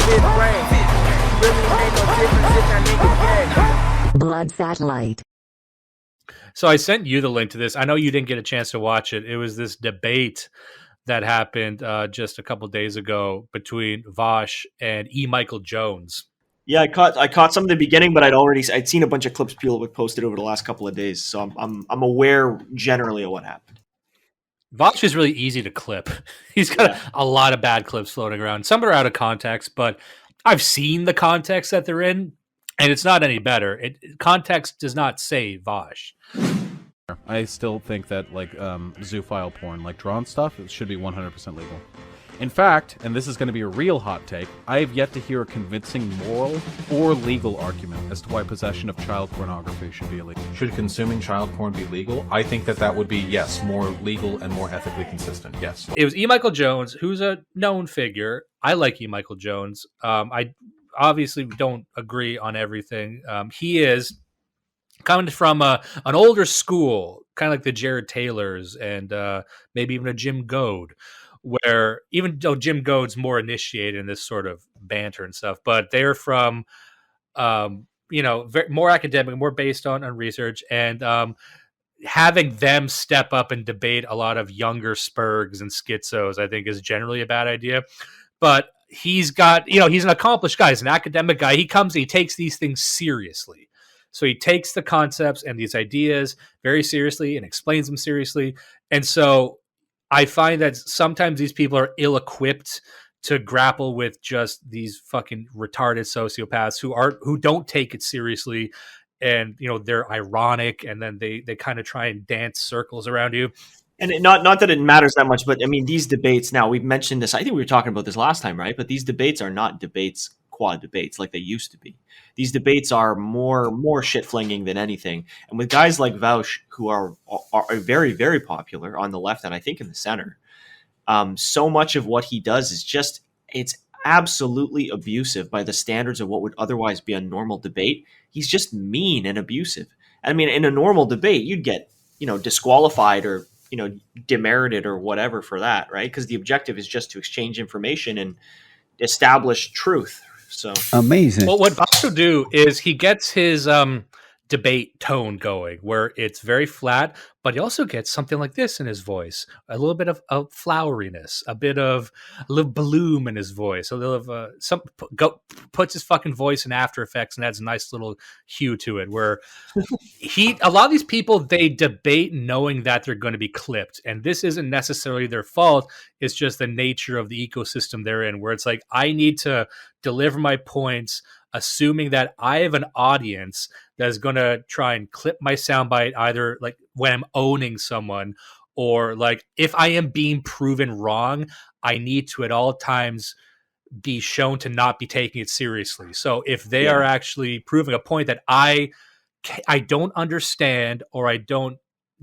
fifth grade. Really ain't no difference if that nigga gay. Blood satellite. So I sent you the link to this. I know you didn't get a chance to watch it. It was this debate that happened just a couple days ago between Vaush and E. Michael Jones. Yeah, I caught some of the beginning, but I'd seen a bunch of clips people had posted over the last couple of days, so I'm aware generally of what happened. Vaush is really easy to clip. He's got a lot of bad clips floating around. Some are out of context, but I've seen the context that they're in, and it's not any better. Context does not say Vaush. I still think that like zoophile porn, like drawn stuff, it should be 100% legal. In fact, and this is going to be a real hot take, I have yet to hear a convincing moral or legal argument as to why possession of child pornography should be illegal. Should consuming child porn be legal? I think that would be, yes, more legal and more ethically consistent, yes. It was E. Michael Jones, who's a known figure. I like E. Michael Jones. I obviously don't agree on everything. He is coming from an older school, kind of like the Jared Taylors and maybe even a Jim Goad, where even though Jim Goad's more initiated in this sort of banter and stuff, but they're from, more academic, more based on research, and having them step up and debate a lot of younger spurgs and schizos, I think is generally a bad idea. But he's got, he's an accomplished guy. He's an academic guy. He comes and he takes these things seriously. So he takes the concepts and these ideas very seriously and explains them seriously. And so I find that sometimes these people are ill-equipped to grapple with just these fucking retarded sociopaths who don't take it seriously, and they're ironic, and then they kind of try and dance circles around you. And not that it matters that much, but I mean, these debates now, we've mentioned this, I think we were talking about this last time, right? But these debates are not quad debates like they used to be. These debates are more shit-flinging than anything. And with guys like Vaush, who are very, very popular on the left and I think in the center, so much of what he does is just, it's absolutely abusive by the standards of what would otherwise be a normal debate. He's just mean and abusive. I mean, in a normal debate, you'd get, disqualified or, demerited or whatever for that, right? Because the objective is just to exchange information and establish truth. So amazing. Well, what Vaush will do is he gets his debate tone going, where it's very flat, but he also gets something like this in his voice, a little bit of floweriness, a little bloom in his voice, a little of puts his fucking voice in After Effects and adds a nice little hue to it. Where a lot of these people, they debate knowing that they're going to be clipped, and this isn't necessarily their fault. It's just the nature of the ecosystem they're in, where it's like, I need to deliver my points, assuming that I have an audience that's going to try and clip my soundbite, either like when I'm owning someone, or like if I am being proven wrong, I need to at all times be shown to not be taking it seriously. So if they are actually proving a point that I don't understand, or I don't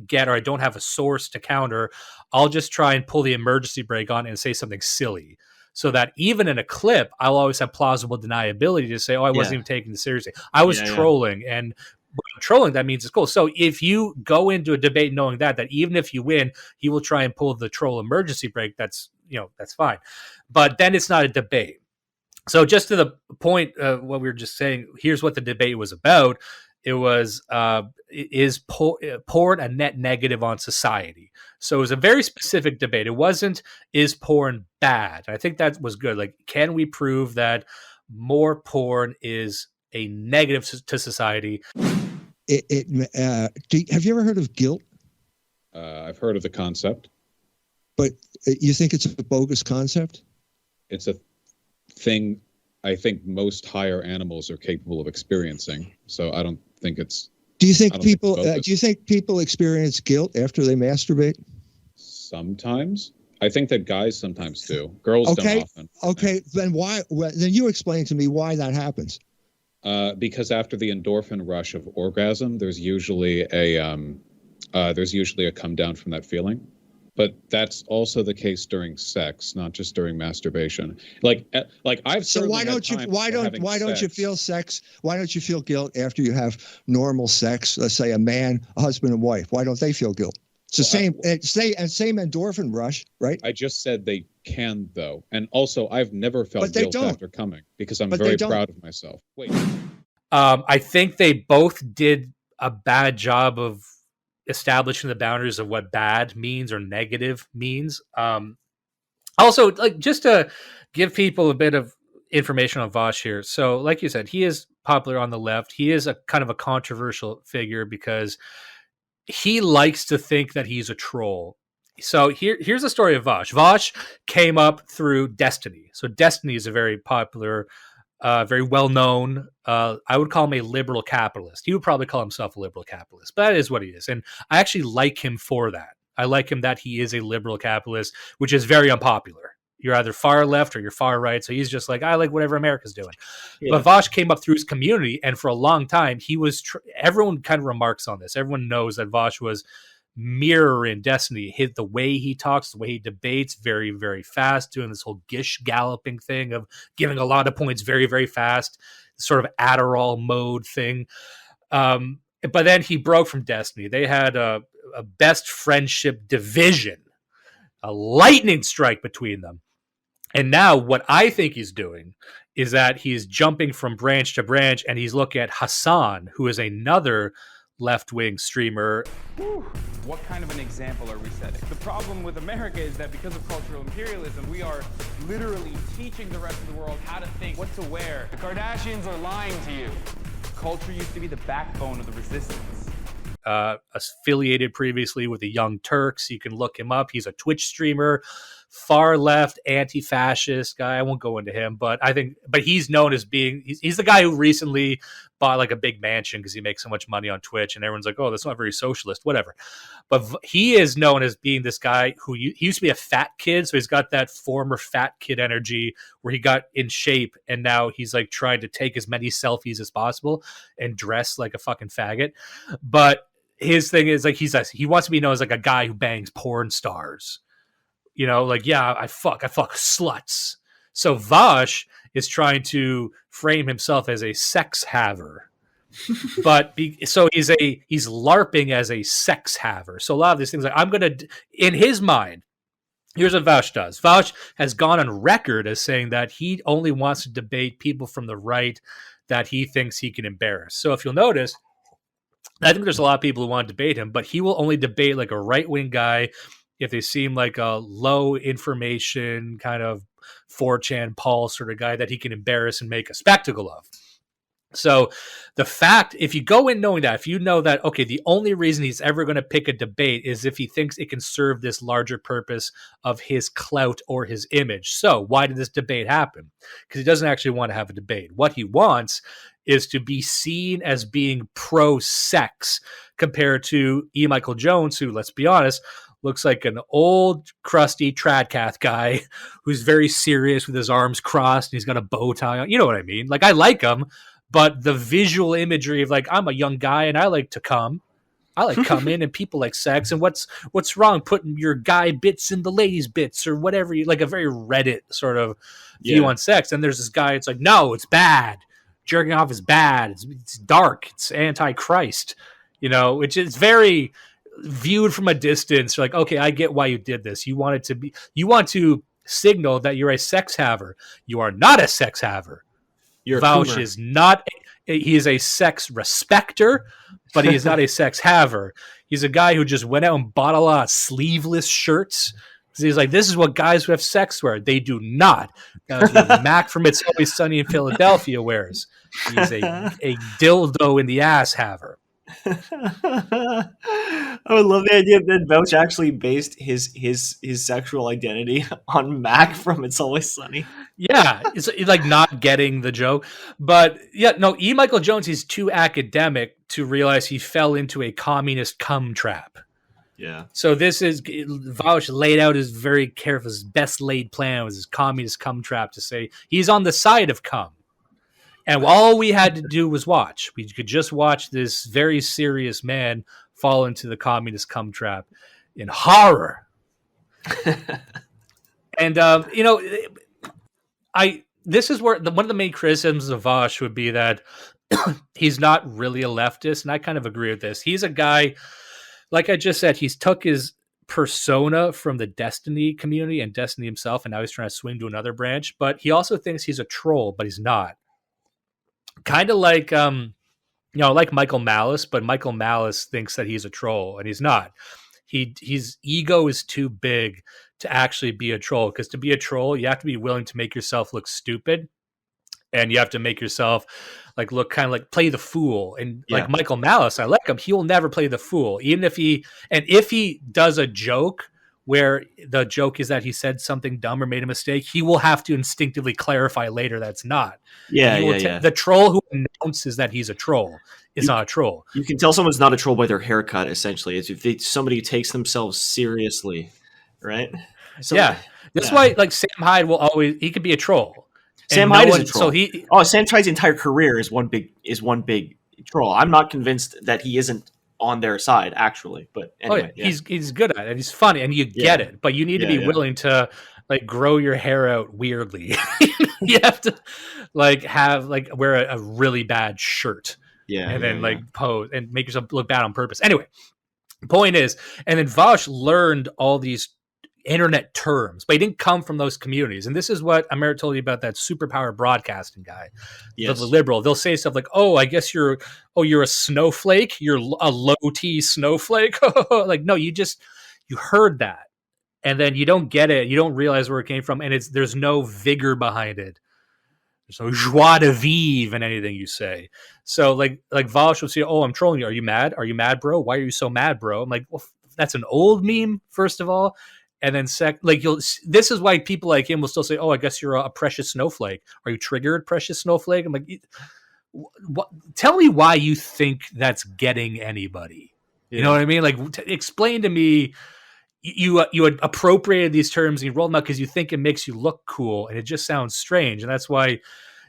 get, or I don't have a source to counter, I'll just try and pull the emergency brake on and say something silly. So that even in a clip, I'll always have plausible deniability to say, I wasn't even taking this seriously. I was trolling. And when I'm trolling, that means it's cool. So if you go into a debate knowing that even if you win, he will try and pull the troll emergency brake, that's fine. But then it's not a debate. So just to the point, what we were just saying, here's what the debate was about. It was, is porn a net negative on society? So it was a very specific debate. It wasn't, is porn bad? I think that was good. Like, can we prove that more porn is a negative to society? Have you ever heard of guilt? I've heard of the concept. But you think it's a bogus concept? It's a thing I think most higher animals are capable of experiencing. So I don't think it's. Do you think people experience guilt after they masturbate? Sometimes. I think that guys sometimes do. Girls don't often. Okay, then why? Then you explain to me why that happens. Because after the endorphin rush of orgasm, there's usually a come down from that feeling. But that's also the case during sex, not just during masturbation. Like I've. So why don't you feel sex? Why don't you feel guilt after you have normal sex? Let's say a husband and wife. Why don't they feel guilt? It's the same. Same endorphin rush, right? I just said they can, though. And also, I've never felt But they guilt don't. after coming because I'm But very they don't. proud of myself. Wait. I think they both did a bad job of establishing the boundaries of what bad means or negative means. Also, like, just to give people a bit of information on Vaush here. So, like you said, he is popular on the left. He is a kind of a controversial figure because he likes to think that he's a troll. So here's the story of Vaush. Vaush came up through Destiny. So Destiny is a very popular, very well-known, I would call him a liberal capitalist. He would probably call himself a liberal capitalist, but that is what he is. And I actually like him for that. I like him that he is a liberal capitalist, which is very unpopular. You're either far left or you're far right. So he's just like, I like whatever America's doing. Yeah. But Vaush came up through his community, and for a long time, he was. Everyone kind of remarks on this. Everyone knows that Vaush was mirroring Destiny. The way he talks, the way he debates, very, very fast, doing this whole gish galloping thing of giving a lot of points very, very fast, sort of Adderall mode thing. But then he broke from Destiny. They had a best friendship division, a lightning strike between them. And now what I think he's doing is that he's jumping from branch to branch, and he's looking at Hassan, who is another left-wing streamer. Whew. What kind of an example are we setting? The problem with America is that because of cultural imperialism, we are literally teaching the rest of the world how to think, what to wear. The Kardashians are lying to you. Culture used to be the backbone of the resistance. Affiliated previously with the Young Turks. You can look him up. He's a Twitch streamer, far left, anti-fascist guy. I won't go into him, but he's known as being, he's the guy who recently bought like a big mansion because he makes so much money on Twitch, and everyone's like, oh, that's not very socialist, whatever. But he is known as being this guy who he used to be a fat kid, so he's got that former fat kid energy where he got in shape, and now he's like trying to take as many selfies as possible and dress like a fucking faggot. But his thing is like he wants to be known as like a guy who bangs porn stars. You know, like, yeah, I fuck sluts. So Vaush is trying to frame himself as a sex haver. But so he's LARPing as a sex haver. So a lot of these things, like, I'm going to, in his mind, here's what Vaush does. Vaush has gone on record as saying that he only wants to debate people from the right that he thinks he can embarrass. So if you'll notice, I think there's a lot of people who want to debate him, but he will only debate like a right-wing guy if they seem like a low information kind of 4chan Paul sort of guy that he can embarrass and make a spectacle of. So the fact, if you go in knowing that, if you know that, okay, the only reason he's ever going to pick a debate is if he thinks it can serve this larger purpose of his clout or his image. So why did this debate happen? Because he doesn't actually want to have a debate. What he wants is to be seen as being pro-sex compared to E. Michael Jones, who, let's be honest, looks like an old, crusty Tradcath guy who's very serious with his arms crossed and he's got a bow tie on. You know what I mean? Like, I like him, but the visual imagery of, like, I'm a young guy and I like to come. I like coming and people like sex. And what's wrong putting your guy bits in the ladies' bits or whatever? Like a very Reddit sort of view on sex. And there's this guy, it's like, no, it's bad. Jerking off is bad. It's dark. It's anti-Christ, you know, which is very viewed from a distance. You're like, okay, I get why you did this. You want to signal that you're a sex haver. You are not a sex haver. Vaush is not. He is a sex respecter, but he is not a sex haver. He's a guy who just went out and bought a lot of sleeveless shirts. He's like, this is what guys who have sex wear. They do not. Mac from It's Always Sunny in Philadelphia wears. He's a dildo in the ass haver. I would love the idea that Vaush actually based his sexual identity on Mac from It's Always Sunny. Yeah, it's like not getting the joke. But yeah, no, E. Michael Jones is too academic to realize he fell into a communist cum trap. Yeah. So this is Vaush laid out his very careful, his best laid plan was his communist cum trap to say he's on the side of cum. And all we had to do was watch. We could just watch this very serious man fall into the communist cum trap in horror. And, you know, this is where one of the main criticisms of Vaush would be that he's not really a leftist. And I kind of agree with this. He's a guy, like I just said, he's took his persona from the Destiny community and Destiny himself, and now he's trying to swing to another branch. But he also thinks he's a troll, but he's not. Kind of like like Michael Malice, but Michael Malice thinks that he's a troll, and he's not. His ego is too big to actually be a troll, because to be a troll, you have to be willing to make yourself look stupid, and you have to make yourself like look kind of like play the fool. And like Michael Malice, I like him. He will never play the fool, even if he does a joke where the joke is that he said something dumb or made a mistake, he will have to instinctively clarify later that's not. The troll who announces that he's a troll is not a troll. You can tell someone's not a troll by their haircut, essentially. It's if somebody who takes themselves seriously, right? That's why like Sam Hyde he could be a troll. Sam Hyde is a troll. Sam Hyde's entire career is one big troll. I'm not convinced that he isn't on their side, actually. But anyway, he's good at it. He's funny, and you get it. But you need to be willing to like grow your hair out weirdly. You have to like wear a really bad shirt, and then pose and make yourself look bad on purpose. Anyway, point is, and then Vaush learned all these internet terms, but he didn't come from those communities. And this is what Amir told you about that superpower broadcasting guy, the liberal. They'll say stuff like, "Oh, I guess you're a snowflake. You're a low T snowflake." Like, no, you heard that, and then you don't get it. You don't realize where it came from, and there's no vigor behind it. There's no joie de vivre in anything you say. So like Vaush will say, "Oh, I'm trolling you. Are you mad? Are you mad, bro? Why are you so mad, bro?" I'm like, well, that's an old meme, first of all. And then this is why people like him will still say, "Oh, I guess you're a precious snowflake. Are you triggered, precious snowflake?" I'm like, tell me why you think that's getting anybody. You know what I mean? Like, explain to me. You had appropriated these terms and you rolled them out because you think it makes you look cool, and it just sounds strange, and that's why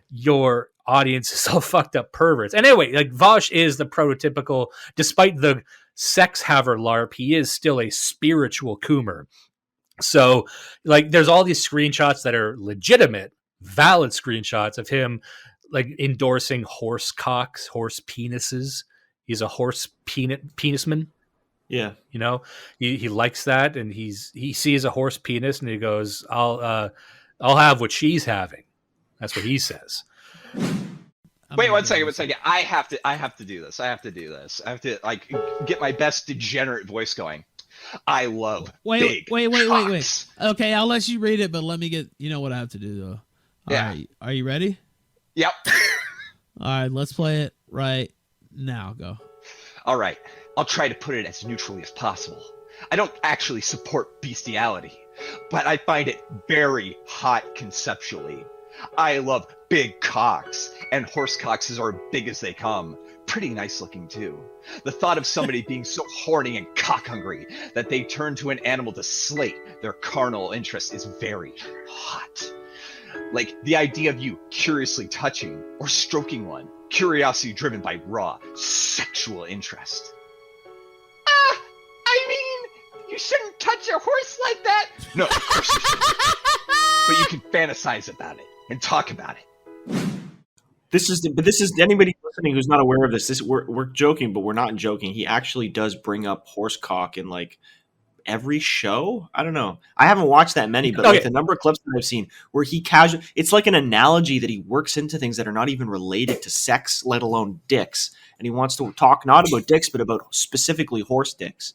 your audience is so fucked up perverts. And anyway, like Vaush is the prototypical, despite the sex haver LARP, he is still a spiritual coomer. So like there's all these screenshots that are legitimate, valid screenshots of him like endorsing horse cocks, horse penises. He's a horse penisman. Yeah. You know, he likes that, and he sees a horse penis and he goes, I'll have what she's having. That's what he says. Wait, one second. I have to do this. I have to like get my best degenerate voice going. I love big cocks. Okay, I'll let you read it, but let me get what I have to do though. All right. Are you ready? Yep. All right, let's play it right now. Go. All right. I'll try to put it as neutrally as possible. I don't actually support bestiality, but I find it very hot conceptually. I love big cocks, and horse cocks are big as they come. Pretty nice looking too. The thought of somebody being so horny and cock hungry that they turn to an animal to slate their carnal interest is very hot. Like the idea of you curiously touching or stroking one, curiosity driven by raw sexual interest. I mean, you shouldn't touch a horse like that. No, of course you shouldn't. But you can fantasize about it and talk about it. This is anybody listening who's not aware of this. We're joking, but we're not joking. He actually does bring up horsecock in like every show. I don't know. I haven't watched that many, but like the number of clips that I've seen where it's like an analogy that he works into things that are not even related to sex, let alone dicks. And he wants to talk not about dicks, but about specifically horse dicks.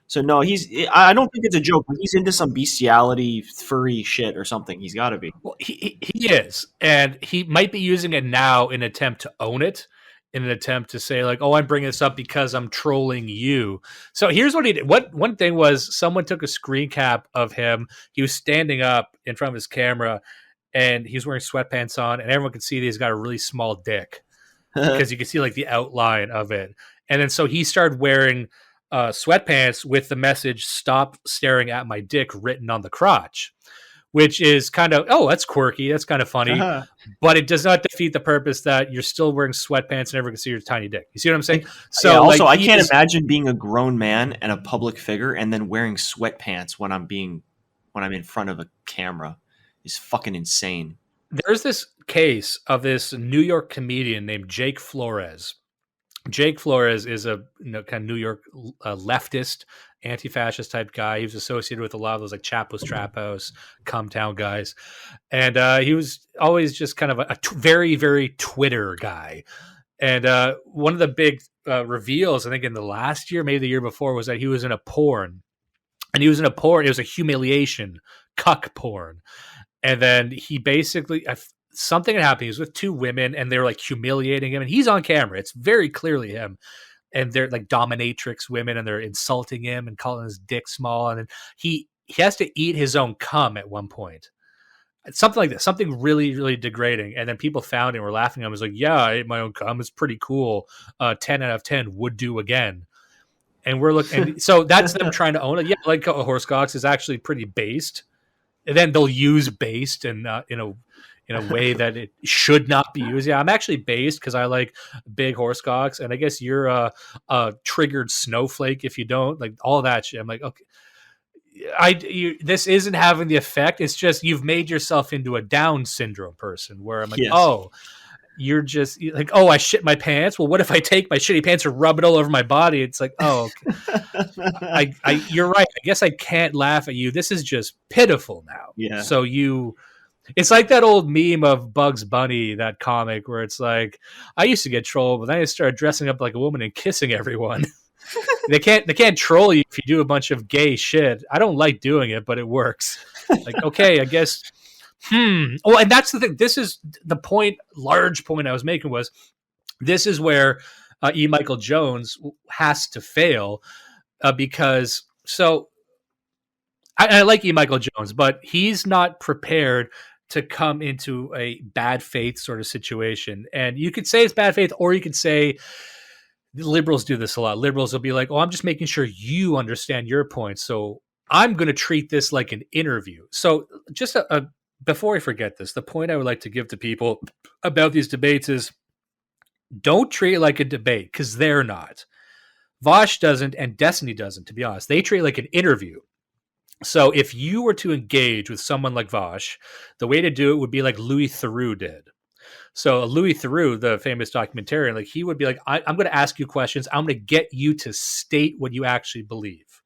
So no, I don't think it's a joke, but he's into some bestiality, furry shit or something. He's got to be. Well, he is, and he might be using it now in an attempt to own it, in an attempt to say like, "Oh, I'm bringing this up because I'm trolling you." So here's what he did. One thing was someone took a screen cap of him. He was standing up in front of his camera, and he was wearing sweatpants on, and everyone could see that he's got a really small dick because you can see like the outline of it. And then so he started wearing sweatpants with the message "Stop staring at my dick" written on the crotch, which is kind of, that's quirky, that's kind of funny, but it does not defeat the purpose that you're still wearing sweatpants and everyone can see your tiny dick. You see what I'm saying? So also, I can't imagine being a grown man and a public figure and then wearing sweatpants when I'm in front of a camera. Is fucking insane. There's this case of this New York comedian named Jake Flores. Jake Flores is a kind of New York leftist anti-fascist type guy. He was associated with a lot of those like Chapo's Trap House, Come Town guys. And he was always just kind of a very, very Twitter guy. And one of the big reveals, I think in the last year, maybe the year before, was that he was in a porn. And he was in a porn. It was a humiliation, cuck porn. And then he basically, something had happened. He was with two women and they were like humiliating him. And he's on camera. It's very clearly him. And they're like dominatrix women and they're insulting him and calling his dick small. And then he has to eat his own cum at one point. Something like that, something really, really degrading. And then people found it and were laughing at him. I was like, yeah, I ate my own cum. It's pretty cool. 10 out of 10 would do again. And we're looking, and so that's them trying to own it. Yeah, like horse cocks is actually pretty based. And then they'll use based and in a way that it should not be used. Yeah, I'm actually based because I like big horse cocks, and I guess you're a triggered snowflake if you don't like all that shit. I'm like, okay. This isn't having the effect. It's just you've made yourself into a Down syndrome person where I'm like, yes. Oh, you're just like, oh, I shit my pants. Well, what if I take my shitty pants and rub it all over my body? It's like, oh, okay. You're right. I guess I can't laugh at you. This is just pitiful now. Yeah. So it's like that old meme of Bugs Bunny, that comic where it's like, I used to get trolled, but then I started dressing up like a woman and kissing everyone. They can't troll you if you do a bunch of gay shit. I don't like doing it, but it works. Like, okay, I guess. Oh, and that's the thing. This is the point. Large point I was making was this is where E. Michael Jones has to fail because so I like E. Michael Jones, but he's not prepared to come into a bad faith sort of situation. And you could say it's bad faith, or you could say. Liberals do this a lot. Liberals will be like, oh, I'm just making sure you understand your point. So I'm going to treat this like an interview. So just before I forget this, the point I would like to give to people about these debates is don't treat it like a debate because they're not. Vaush doesn't and Destiny doesn't, to be honest. They treat it like an interview. So if you were to engage with someone like Vaush, the way to do it would be like Louis Theroux did. So Louis Theroux, the famous documentarian, like he would be like, I'm going to ask you questions. I'm going to get you to state what you actually believe.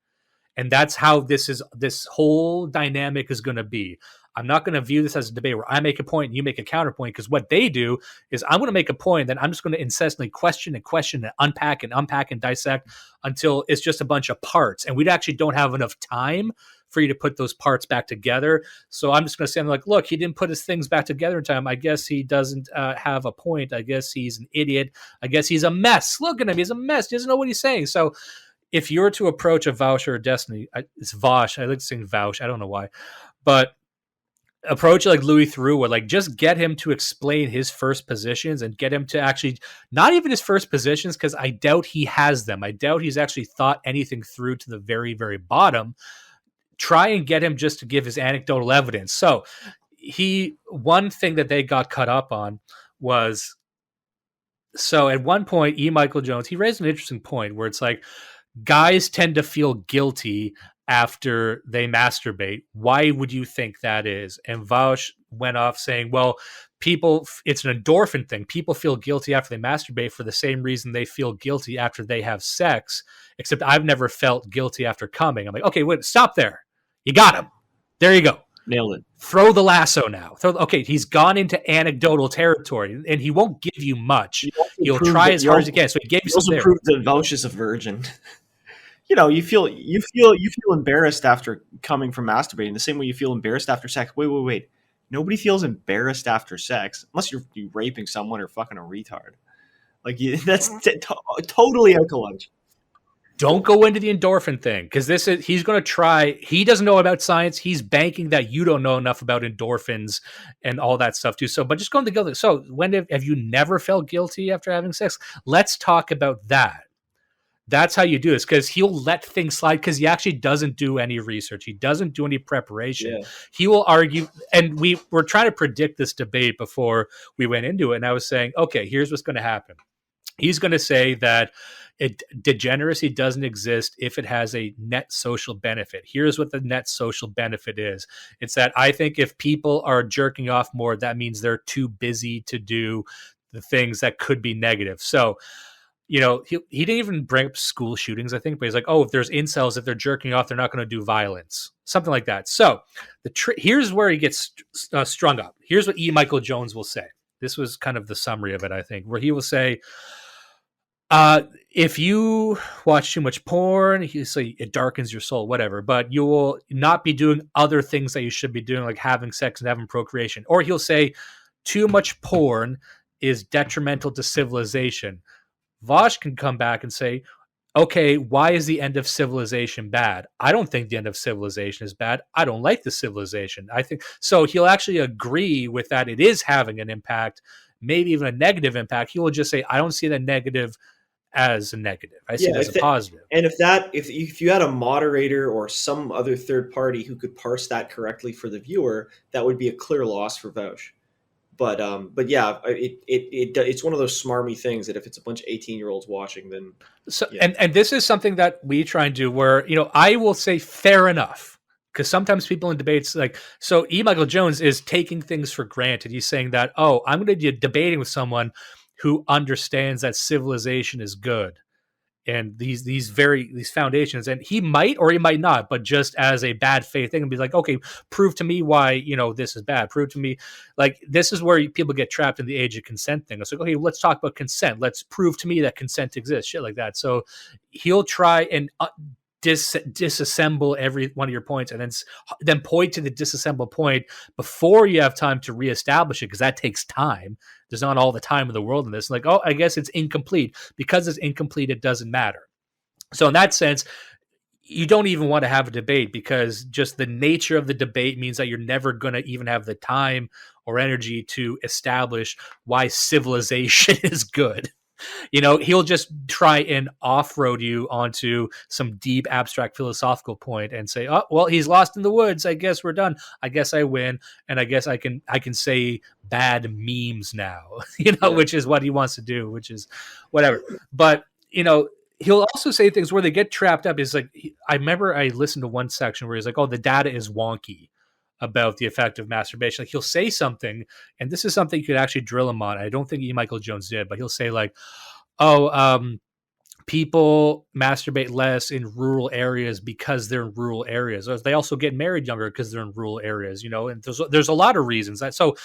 And that's how this whole dynamic is going to be. I'm not going to view this as a debate where I make a point and you make a counterpoint, because what they do is I'm going to make a point, then I'm just going to incessantly question and unpack and dissect until it's just a bunch of parts. And we actually don't have enough time for you to put those parts back together. So I'm just going to say, I'm like, look, he didn't put his things back together in time. I guess he doesn't have a point. I guess he's an idiot. I guess he's a mess. Look at him. He's a mess. He doesn't know what he's saying. So if you were to approach a Vaush or a Destiny, it's Vaush. I like to say Vaush. I don't know why. But approach like Louis Theroux would, like, just get him to explain his first positions and get him to actually, not even his first positions, because I doubt he has them. I doubt he's actually thought anything through to the very, very bottom. Try and get him just to give his anecdotal evidence. So one thing that they got cut up on was, so at one point, E. Michael Jones, he raised an interesting point where it's like, guys tend to feel guilty after they masturbate. Why would you think that is? And Vaush went off saying, well, it's an endorphin thing. People feel guilty after they masturbate for the same reason they feel guilty after they have sex, except I've never felt guilty after coming. I'm like, okay, wait, stop there. You got him. There you go. Nailed it. Throw the lasso now. Okay, he's gone into anecdotal territory, and he won't give you much. He'll try as hard as he can. So he gave you something. Also proved that Vaush is a virgin. You feel embarrassed after coming from masturbating the same way you feel embarrassed after sex. Wait. Nobody feels embarrassed after sex unless you're raping someone or fucking a retard. Like that's totally out to lunch. Don't go into the endorphin thing, because he's going to try. He doesn't know about science. He's banking that you don't know enough about endorphins and all that stuff too. So, but just going to guilty. So, have you never felt guilty after having sex? Let's talk about that. That's how you do this, because he'll let things slide because he actually doesn't do any research. He doesn't do any preparation. Yeah. He will argue, and we were trying to predict this debate before we went into it. And I was saying, okay, here's what's going to happen. He's going to say that degeneracy doesn't exist if it has a net social benefit. Here's what the net social benefit is. It's that I think if people are jerking off more, that means they're too busy to do the things that could be negative. So you know, he didn't even bring up school shootings, I think, but he's like, oh, if there's incels, if they're jerking off, they're not going to do violence, something like that. So here's where he gets strung up. Here's what E. Michael Jones will say. This was kind of the summary of it, I think, where he will say, if you watch too much porn, he say it darkens your soul, whatever, but you will not be doing other things that you should be doing, like having sex and having procreation. Or he'll say too much porn is detrimental to civilization. Vaush can come back and say, okay, why is the end of civilization bad? I don't think the end of civilization is bad. I don't like the civilization. I think so. He'll actually agree with that. It is having an impact, maybe even a negative impact. He will just say, I don't see the negative as a negative. I see it as a positive. And if you had a moderator or some other third party who could parse that correctly for the viewer, that would be a clear loss for Vaush. But yeah, it's one of those smarmy things that if it's a bunch of 18-year-olds watching, then yeah. And this is something that we try and do where, you know, I will say fair enough, because sometimes people in debates, like, so E. Michael Jones is taking things for granted. He's saying that, oh, I'm going to be debating with someone who understands that civilization is good and these foundations, and he might or he might not, but just as a bad faith thing, and be like, okay, prove to me why, you know, this is bad. Prove to me, like, this is where people get trapped in the age of consent thing. It's like, okay, let's talk about consent. Let's prove to me that consent exists, shit like that. So he'll try and disassemble every one of your points, and then point to the disassembled point before you have time to reestablish it, because that takes time. There's not all the time in the world in this. Like, oh, I guess it's incomplete. Because it's incomplete, it doesn't matter. So in that sense, you don't even want to have a debate, because just the nature of the debate means that you're never going to even have the time or energy to establish why civilization is good. You know, he'll just try and off-road you onto some deep abstract philosophical point and say, oh, well, he's lost in the woods. I guess we're done. I guess I win. And I guess I can say bad memes now, you know, which is what he wants to do, which is whatever. But, you know, he'll also say things where they get trapped up. Is like, I remember I listened to one section where he's like, oh, the data is wonky about the effect of masturbation. Like, he'll say something, and this is something you could actually drill him on. I don't think E. Michael Jones did, but he'll say like, people masturbate less in rural areas because they're in rural areas. Or they also get married younger because they're in rural areas, you know, and there's a lot of reasons. So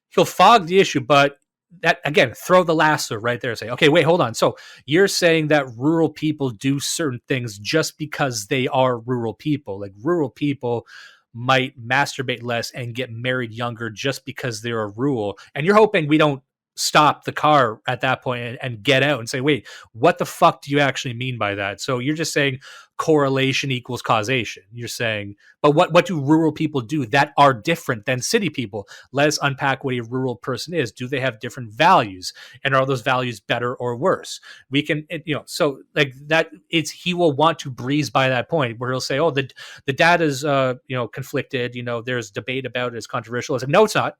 he'll fog the issue, but that, again, throw the lasso right there and say, okay, wait, hold on. So you're saying that rural people do certain things just because they are rural people. Like, rural people might masturbate less and get married younger just because they're rural. And you're hoping we don't stop the car at that point and get out and say, wait, what the fuck do you actually mean by that? So you're just saying correlation equals causation. You're saying, but what do rural people do that are different than city people? Let us unpack what a rural person is. Do they have different values? And are those values better or worse? We can, you know, so like that, he will want to breeze by that point where he'll say, oh, the data's, you know, conflicted, you know, there's debate about it, it's controversial. It's like, no, it's not.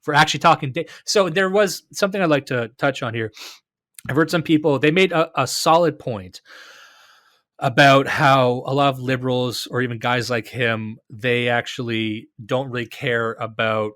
For actually talking. So there was something I'd like to touch on here. I've heard some people, they made a solid point about how a lot of liberals, or even guys like him, they actually don't really care about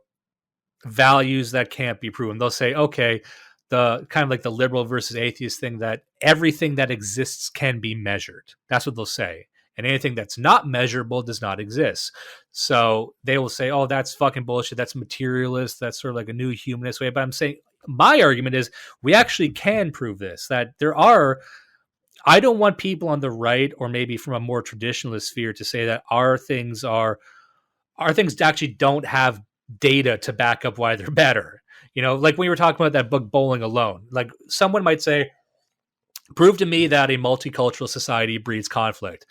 values that can't be proven. They'll say, okay, the kind of like the liberal versus atheist thing, that everything that exists can be measured. That's what they'll say. And anything that's not measurable does not exist. So they will say, oh, that's fucking bullshit. That's materialist. That's sort of like a new humanist way. But I'm saying, my argument is we actually can prove this, that there are, I don't want people on the right, or maybe from a more traditionalist sphere, to say that our things actually don't have data to back up why they're better. You know, like when we were talking about that book, Bowling Alone, like someone might say, prove to me that a multicultural society breeds conflict.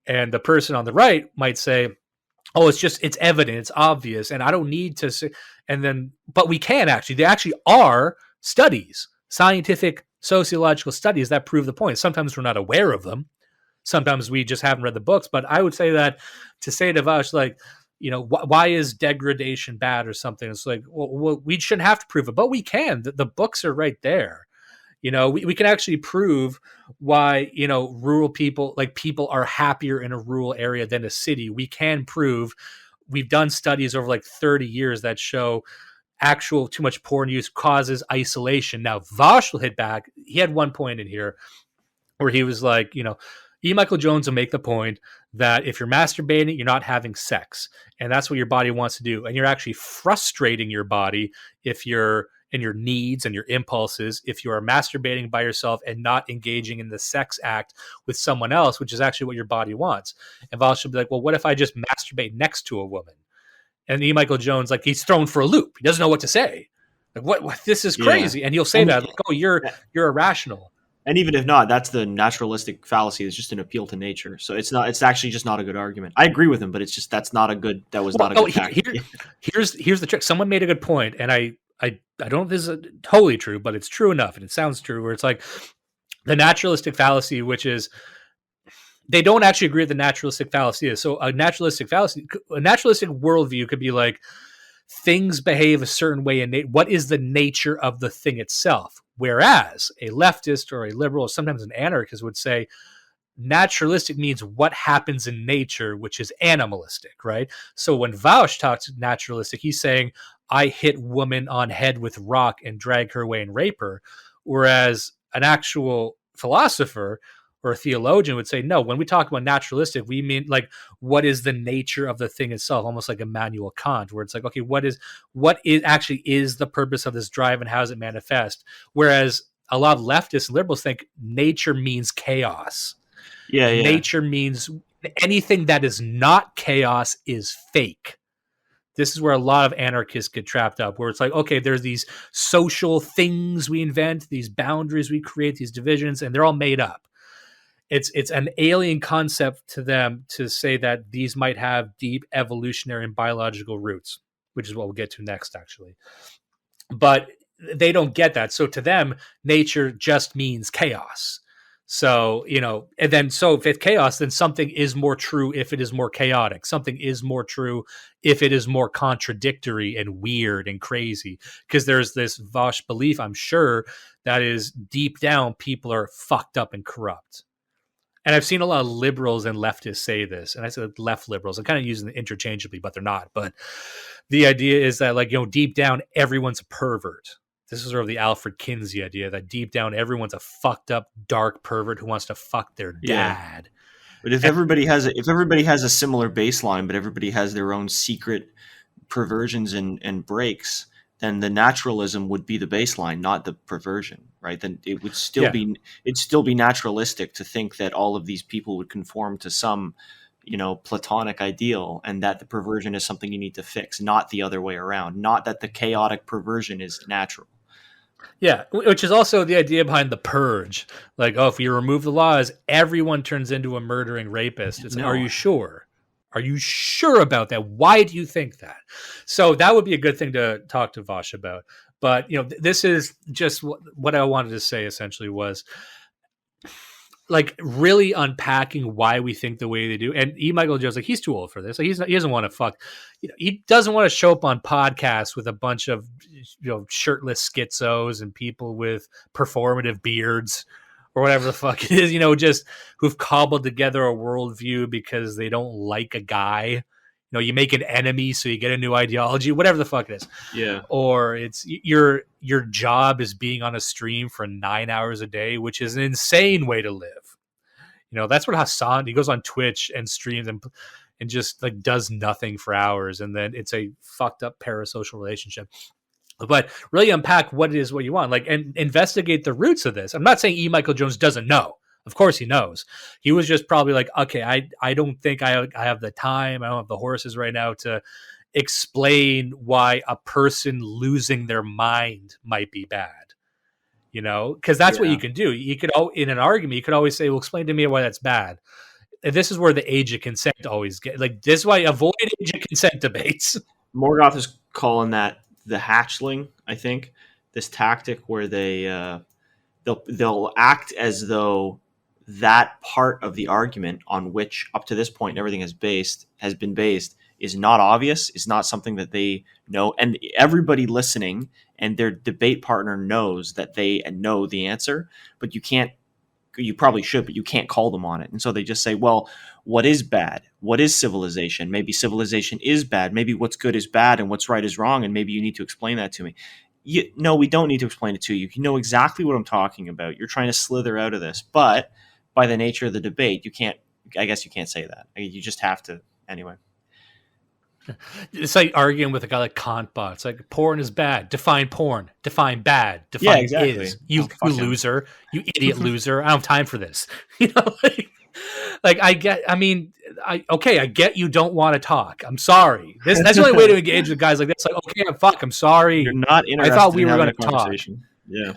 And the person on the right might say, oh, it's evident, it's obvious, and I don't need to say, and then, but we can actually, there actually are studies, scientific, sociological studies that prove the point. Sometimes we're not aware of them. Sometimes we just haven't read the books, but I would say that to say to Vaush, like, you know, why is degradation bad or something? It's like, well, we shouldn't have to prove it, but we can. The books are right there. You know, we can actually prove why, you know, rural people, like people are happier in a rural area than a city. We can prove, we've done studies over like 30 years that show actual too much porn use causes isolation. Now, Vaush will hit back. He had one point in here where he was like, E. Michael Jones will make the point that if you're masturbating, you're not having sex. And that's what your body wants to do. And you're actually frustrating your body if you're in your needs and your impulses, if you are masturbating by yourself and not engaging in the sex act with someone else, which is actually what your body wants. And Vaush will be like, well, what if I just masturbate next to a woman? And E. Michael Jones, like, he's thrown for a loop. He doesn't know what to say. Like, what this is crazy. And he'll say that, like, oh, you're irrational. And even if not, that's the naturalistic fallacy. It's just an appeal to nature. So it's actually just not a good argument. I agree with him, but it's just, not a good tactic. Here's the trick. Someone made a good point, and I don't know if this is totally true, but it's true enough, and it sounds true, where it's like the naturalistic fallacy, which is they don't actually agree with the naturalistic fallacy is. So a naturalistic worldview could be like, things behave a certain way in what is the nature of the thing itself? Whereas a leftist or a liberal, or sometimes an anarchist, would say naturalistic means what happens in nature, which is animalistic, right? So when Vaush talks naturalistic, he's saying, I hit woman on head with rock and drag her away and rape her. Whereas an actual philosopher or a theologian would say, no, when we talk about naturalistic, we mean like, what is the nature of the thing itself? Almost like Immanuel Kant, where it's like, okay, what is actually is the purpose of this drive and how does it manifest? Whereas a lot of leftists and liberals think nature means chaos. Yeah. Nature means anything that is not chaos is fake. This is where a lot of anarchists get trapped up, where it's like, okay, there's these social things we invent, these boundaries we create, these divisions, and they're all made up. It's an alien concept to them to say that these might have deep evolutionary and biological roots, which is what we'll get to next, actually. But they don't get that. So to them, nature just means chaos. So, and then so if it's chaos, then something is more true if it is more chaotic. Something is more true if it is more contradictory and weird and crazy. Because there's this Vaush belief, I'm sure, that is deep down, people are fucked up and corrupt. And I've seen a lot of liberals and leftists say this, and I said left liberals. I'm kind of using it interchangeably, but they're not. But the idea is that, like, deep down, everyone's a pervert. This is sort of the Alfred Kinsey idea that deep down, everyone's a fucked up, dark pervert who wants to fuck their dad. But if everybody has a similar baseline, but everybody has their own secret perversions and breaks, then the naturalism would be the baseline, not the perversion, right? Then it would still be naturalistic to think that all of these people would conform to some, platonic ideal, and that the perversion is something you need to fix, not the other way around. Not that the chaotic perversion is natural. Yeah, which is also the idea behind the purge. Like, oh, if you remove the laws, everyone turns into a murdering rapist. It's like, are you sure? Are you sure about that? Why do you think that? So that would be a good thing to talk to Vaush about. But, this is just what I wanted to say essentially was like really unpacking why we think the way they do. And E. Michael Jones, like, he's too old for this. Like, he doesn't want to fuck. He doesn't want to show up on podcasts with a bunch of, shirtless schizos and people with performative beards or whatever the fuck it is, just who've cobbled together a worldview because they don't like a guy. You make an enemy so you get a new ideology, whatever the fuck it is. Yeah. Or it's your job is being on a stream for 9 hours a day, which is an insane way to live. That's what Hassan, he goes on Twitch and streams and just like does nothing for hours. And then it's a fucked up parasocial relationship. But really unpack what it is, what you want, like, and investigate the roots of this. I'm not saying E. Michael Jones doesn't know. Of course he knows. He was just probably like, okay, I don't think I have the time. I don't have the horses right now to explain why a person losing their mind might be bad. Because that's what you can do. You could, in an argument, you could always say, well, explain to me why that's bad. And this is where the age of consent always get, like, this is why avoid age of consent debates. Morgoth is calling that the hatchling, I think, this tactic where they'll act as though that part of the argument on which up to this point everything has been based is not obvious, is not something that they know, and everybody listening and their debate partner knows that they know the answer, but you can't you probably should, but you can't call them on it. And so they just say, well, what is bad? What is civilization? Maybe civilization is bad. Maybe what's good is bad and what's right is wrong. And maybe you need to explain that to me. No, we don't need to explain it to you. You know exactly what I'm talking about. You're trying to slither out of this, but by the nature of the debate, I guess you can't say that. You just have to anyway. It's like arguing with a guy like Kantbot. It's like porn is bad. Define porn. Define bad. Define is. You loser. You idiot loser. I don't have time for this. I get. I mean, I get you don't want to talk. I'm sorry. That's the only way to engage with guys like this. Like, okay, I'm sorry. You're not interested. I thought we in were going to talk. Yeah,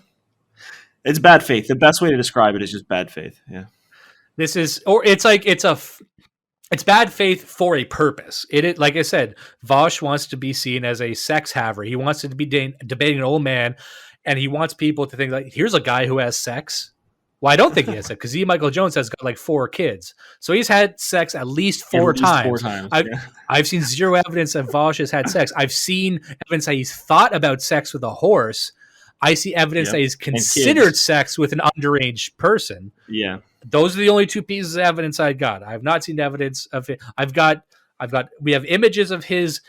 it's bad faith. The best way to describe it is just bad faith. Yeah, this is, or it's like it's bad faith for a purpose. It like I said, Vaush wants to be seen as a sex haver. He wants to be debating an old man, and he wants people to think like, here's a guy who has sex. Well, I don't think he has sex because Michael Jones has got like 4 kids, so he's had sex at least 4 times. I've seen zero evidence that Vaush has had sex. I've seen evidence that he's thought about sex with a horse. I see evidence that he's considered sex with an underage person. Yeah. Those are the only 2 pieces of evidence I got. I have not seen evidence of it. We have images of his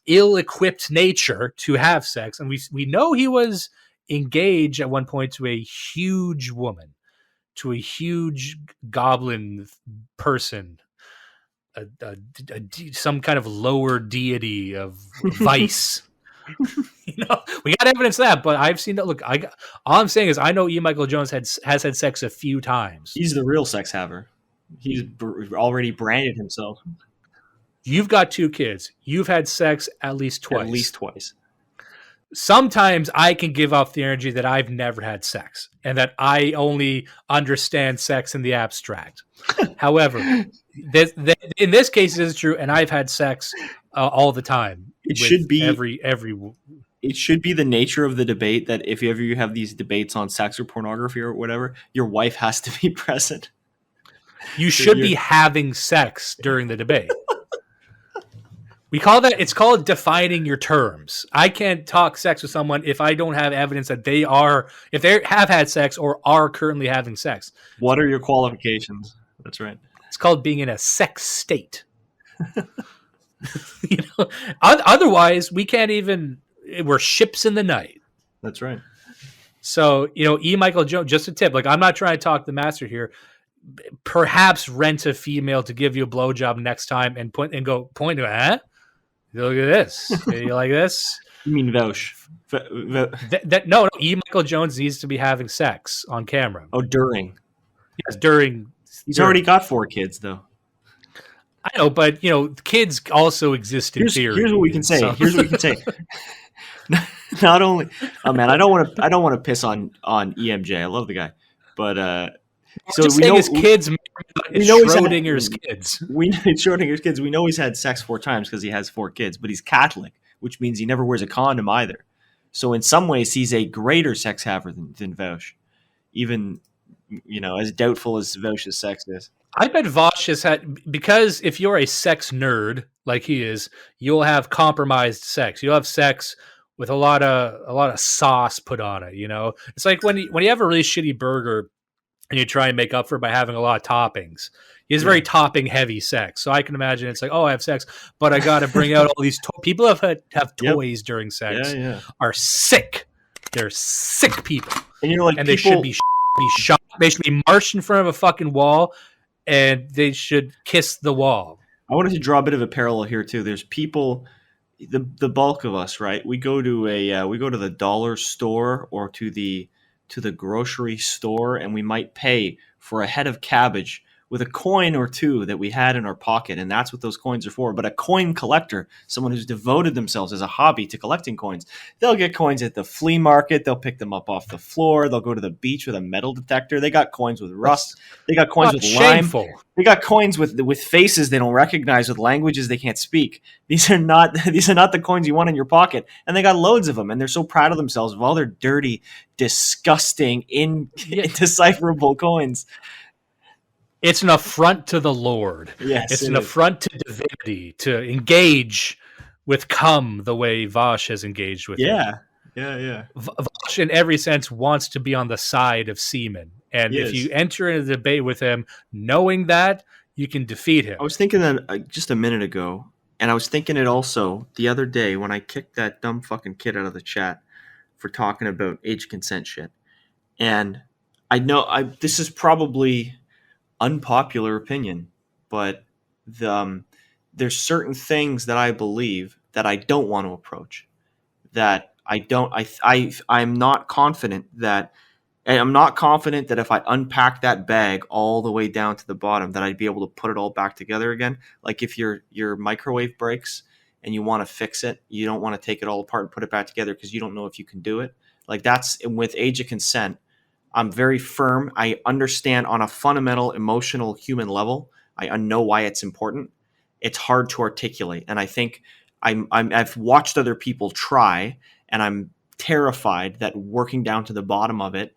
ill-equipped nature to have sex. And we know he was engaged at one point to a huge woman, to a huge goblin person, some kind of lower deity of vice. We got evidence of that, but I've seen that. Look, all I'm saying is I know Michael Jones has had sex a few times. He's the real sex haver. He's already branded himself. You've got 2 kids. You've had sex at least twice. At least twice. Sometimes I can give off the energy that I've never had sex and that I only understand sex in the abstract. However, in this case, it is true, and I've had sex all the time. It should be every. It should be the nature of the debate that if ever you have these debates on sex or pornography or whatever, your wife has to be present. You should be having sex during the debate. It's called defining your terms. I can't talk sex with someone if I don't have evidence that if they have had sex or are currently having sex. What are your qualifications? That's right. It's called being in a sex state. Otherwise we can't even, we're ships in the night. That's right. So, Michael Jones, just a tip, like I'm not trying to talk the master here. Perhaps rent a female to give you a blowjob next time and point to, huh? Look at this. You like this? You mean Vaush? No, Michael Jones needs to be having sex on camera. Oh, during. Yes, during. He's already got 4 kids, though. I know, but kids also exist in theory. Here's what we can say. Not only, man, I don't want to piss on EMJ. I love the guy, but so we know his kids. We know Schrodinger's kids. Schrodinger's kids. We know he's had sex 4 times because he has 4 kids, but he's Catholic, which means he never wears a condom either. So in some ways, he's a greater sex haver than Vaush, even as doubtful as Vaush's sex is. I bet Vaush has had, because if you're a sex nerd like he is, you'll have compromised sex. You'll have sex with a lot of sauce put on it. It's like when you have a really shitty burger and you try and make up for it by having a lot of toppings. He has very topping heavy sex. So I can imagine it's like, oh, I have sex, but I got to bring out all these people have toys during sex are sick. They're sick people. And they should be shot. They should be marched in front of a fucking wall, and they should kiss the wall. I wanted to draw a bit of a parallel here too. There's people, the bulk of us, right? We go to the dollar store or to the grocery store, and we might pay for a head of cabbage with a coin or 2 that we had in our pocket, and that's what those coins are for. But a coin collector, someone who's devoted themselves as a hobby to collecting coins, they'll get coins at the flea market, they'll pick them up off the floor, they'll go to the beach with a metal detector, they got coins with rust, they got coins with shameful. Lime, they got coins with faces they don't recognize, with languages they can't speak. These are not the coins you want in your pocket, and they got loads of them, and they're so proud of themselves of all their dirty, disgusting, indecipherable coins. It's an affront to the Lord. Yes, it's an affront to divinity to engage with cum the way Vaush has engaged with it. Yeah. Vaush, in every sense, wants to be on the side of Semen And He if is. you enter into a debate with him, knowing that, you can defeat him. I was thinking that just a minute ago, and I was thinking it also the other day when I kicked that dumb fucking kid out of the chat for talking about age consent shit. And I know this is probably unpopular opinion, but there's certain things that I believe that I don't want to approach. That I'm not confident that. And I'm not confident that if I unpack that bag all the way down to the bottom, that I'd be able to put it all back together again. Like if your microwave breaks and you want to fix it, you don't want to take it all apart and put it back together because you don't know if you can do it. Like that's with age of consent. I'm very firm. I understand on a fundamental emotional human level. I know why it's important. It's hard to articulate, and I think I've watched other people try, and I'm terrified that working down to the bottom of it.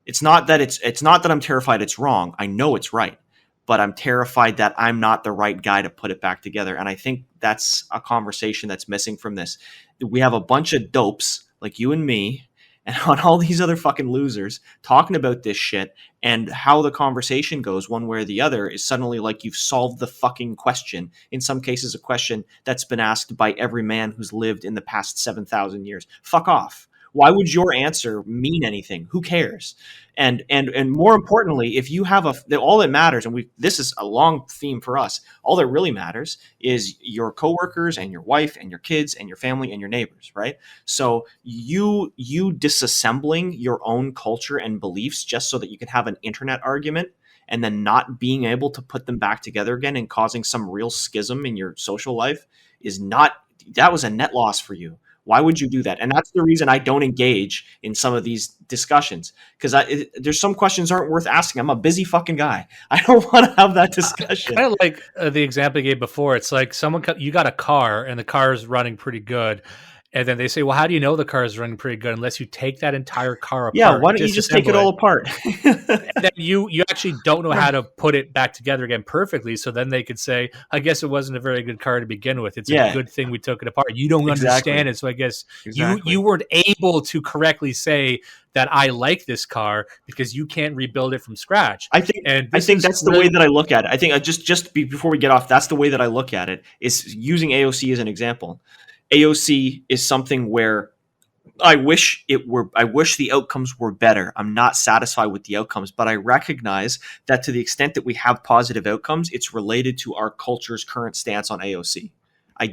It's not that I'm terrified it's wrong. I know it's right, but I'm terrified that I'm not the right guy to put it back together. And I think that's a conversation that's missing from this. We have a bunch of dopes like you and me and on all these other fucking losers talking about this shit, and how the conversation goes one way or the other is suddenly like you've solved the fucking question. In some cases, a question that's been asked by every man who's lived in the past 7,000 years. Fuck off. Why would your answer mean anything? Who cares? And more importantly, if you have all that matters, and this is a long theme for us, all that really matters is your coworkers and your wife and your kids and your family and your neighbors, right? So you disassembling your own culture and beliefs just so that you can have an internet argument and then not being able to put them back together again and causing some real schism in your social life that was a net loss for you. Why would you do that? And that's the reason I don't engage in some of these discussions, because there's some questions aren't worth asking. I'm a busy fucking guy. I don't want to have that discussion. Kind of like the example you gave before. It's like you got a car and the car is running pretty good. And then they say, well, how do you know the car is running pretty good unless you take that entire car apart? Yeah, why don't you just take it all apart? And then you actually don't know how to put it back together again perfectly. So then they could say, I guess it wasn't a very good car to begin with. It's a good thing we took it apart. You don't understand it. So I guess you weren't able to correctly say that I like this car because you can't rebuild it from scratch. I think that's the way that I look at it. I think before we get off, that's the way that I look at it, is using AOC as an example. AOC is something where I wish the outcomes were better. I'm not satisfied with the outcomes, but I recognize that to the extent that we have positive outcomes, it's related to our culture's current stance on AOC. I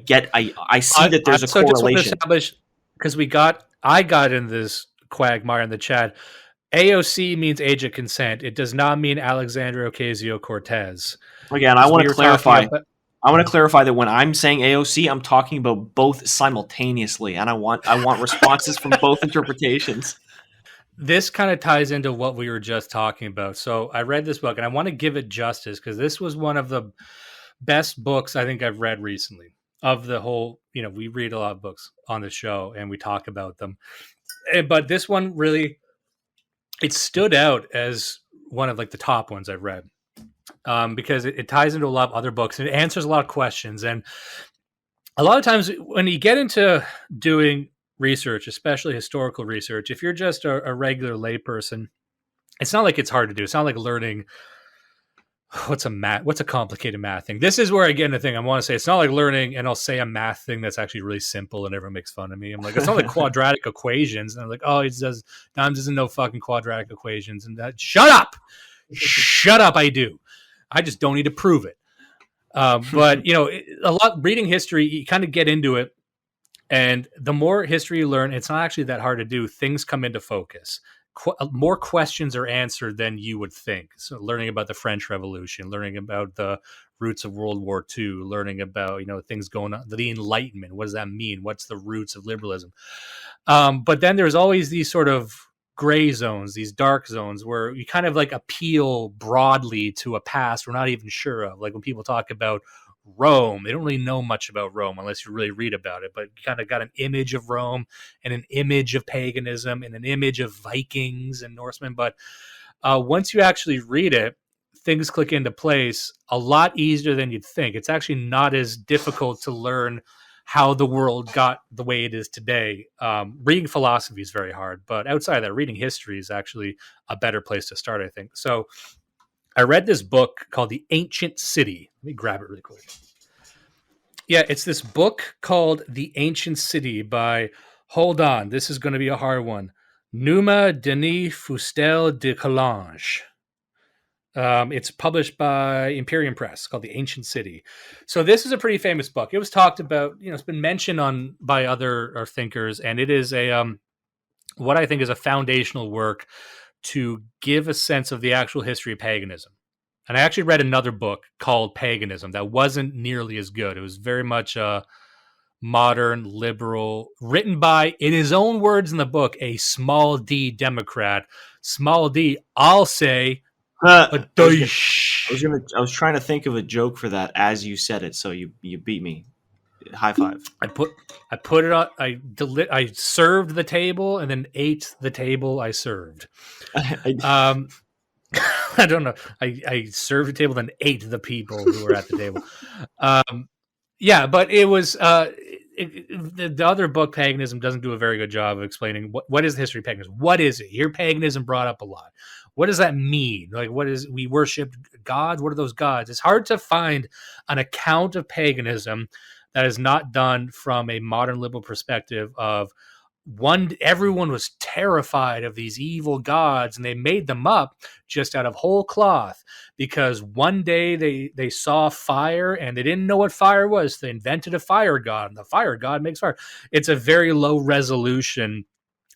see that there's a correlation. Because I got in this quagmire in the chat. AOC means age of consent. It does not mean Alexandria Ocasio-Cortez. Again, I want to clarify. I want to clarify that when I'm saying AOC, I'm talking about both simultaneously, and I want responses from both interpretations. This kind of ties into what we were just talking about. So I read this book, and I want to give it justice because this was one of the best books I think I've read recently. Of the whole, we read a lot of books on the show, and we talk about them. But this one really, it stood out as one of like the top ones I've read. Because it ties into a lot of other books and it answers a lot of questions. And a lot of times when you get into doing research, especially historical research, if you're just a regular layperson, it's not like it's hard to do. It's not like learning what's a complicated math thing. This is where I get into the thing I want to say. It's not like learning, and I'll say a math thing that's actually really simple and everyone makes fun of me. I'm like, it's not like quadratic equations. And I'm like, oh, Dom doesn't know fucking quadratic equations. And shut up. I do. I just don't need to prove it. But a lot reading history, you kind of get into it, and the more history you learn, it's not actually that hard to do. Things come into focus. More questions are answered than you would think. So, learning about the French Revolution, learning about the roots of World War II, learning about things going on, the Enlightenment. What does that mean? What's the roots of liberalism? But then there's always these sort of gray zones, these dark zones where you kind of like appeal broadly to a past we're not even sure of. Like when people talk about Rome, they don't really know much about Rome unless you really read about it, but you kind of got an image of Rome and an image of paganism and an image of Vikings and Norsemen. But once you actually read it, things click into place a lot easier than you'd think. It's actually not as difficult to learn how the world got the way it is today. Reading philosophy is very hard, but outside of that, reading history is actually a better place to start, I think. So I read this book called The Ancient City. Let me grab it really quick. Yeah, it's this book called The Ancient City by, hold on, this is going to be a hard one, Numa Denis Fustel de Coulanges. It's published by Imperium Press, called The Ancient City. So this is a pretty famous book. It was talked about, it's been mentioned by other thinkers, and it is what I think is a foundational work to give a sense of the actual history of paganism. And I actually read another book called Paganism that wasn't nearly as good. It was very much a modern, liberal, written by, in his own words in the book, a small d Democrat. Small d, I'll say, a douche. I was trying to think of a joke for that as you said it, so you beat me. High five. I put it on. I served the table and then ate the table I served. I don't know. I served the table, then ate the people who were at the table. Yeah, but it was the other book, Paganism, doesn't do a very good job of explaining what is the history of paganism. What is it? Here, paganism brought up a lot. What does that mean? Like, what is, we worship gods? What are those gods? It's hard to find an account of paganism that is not done from a modern liberal perspective of everyone was terrified of these evil gods, and they made them up just out of whole cloth because one day they saw fire and they didn't know what fire was. They invented a fire god, and the fire god makes fire. It's a very low resolution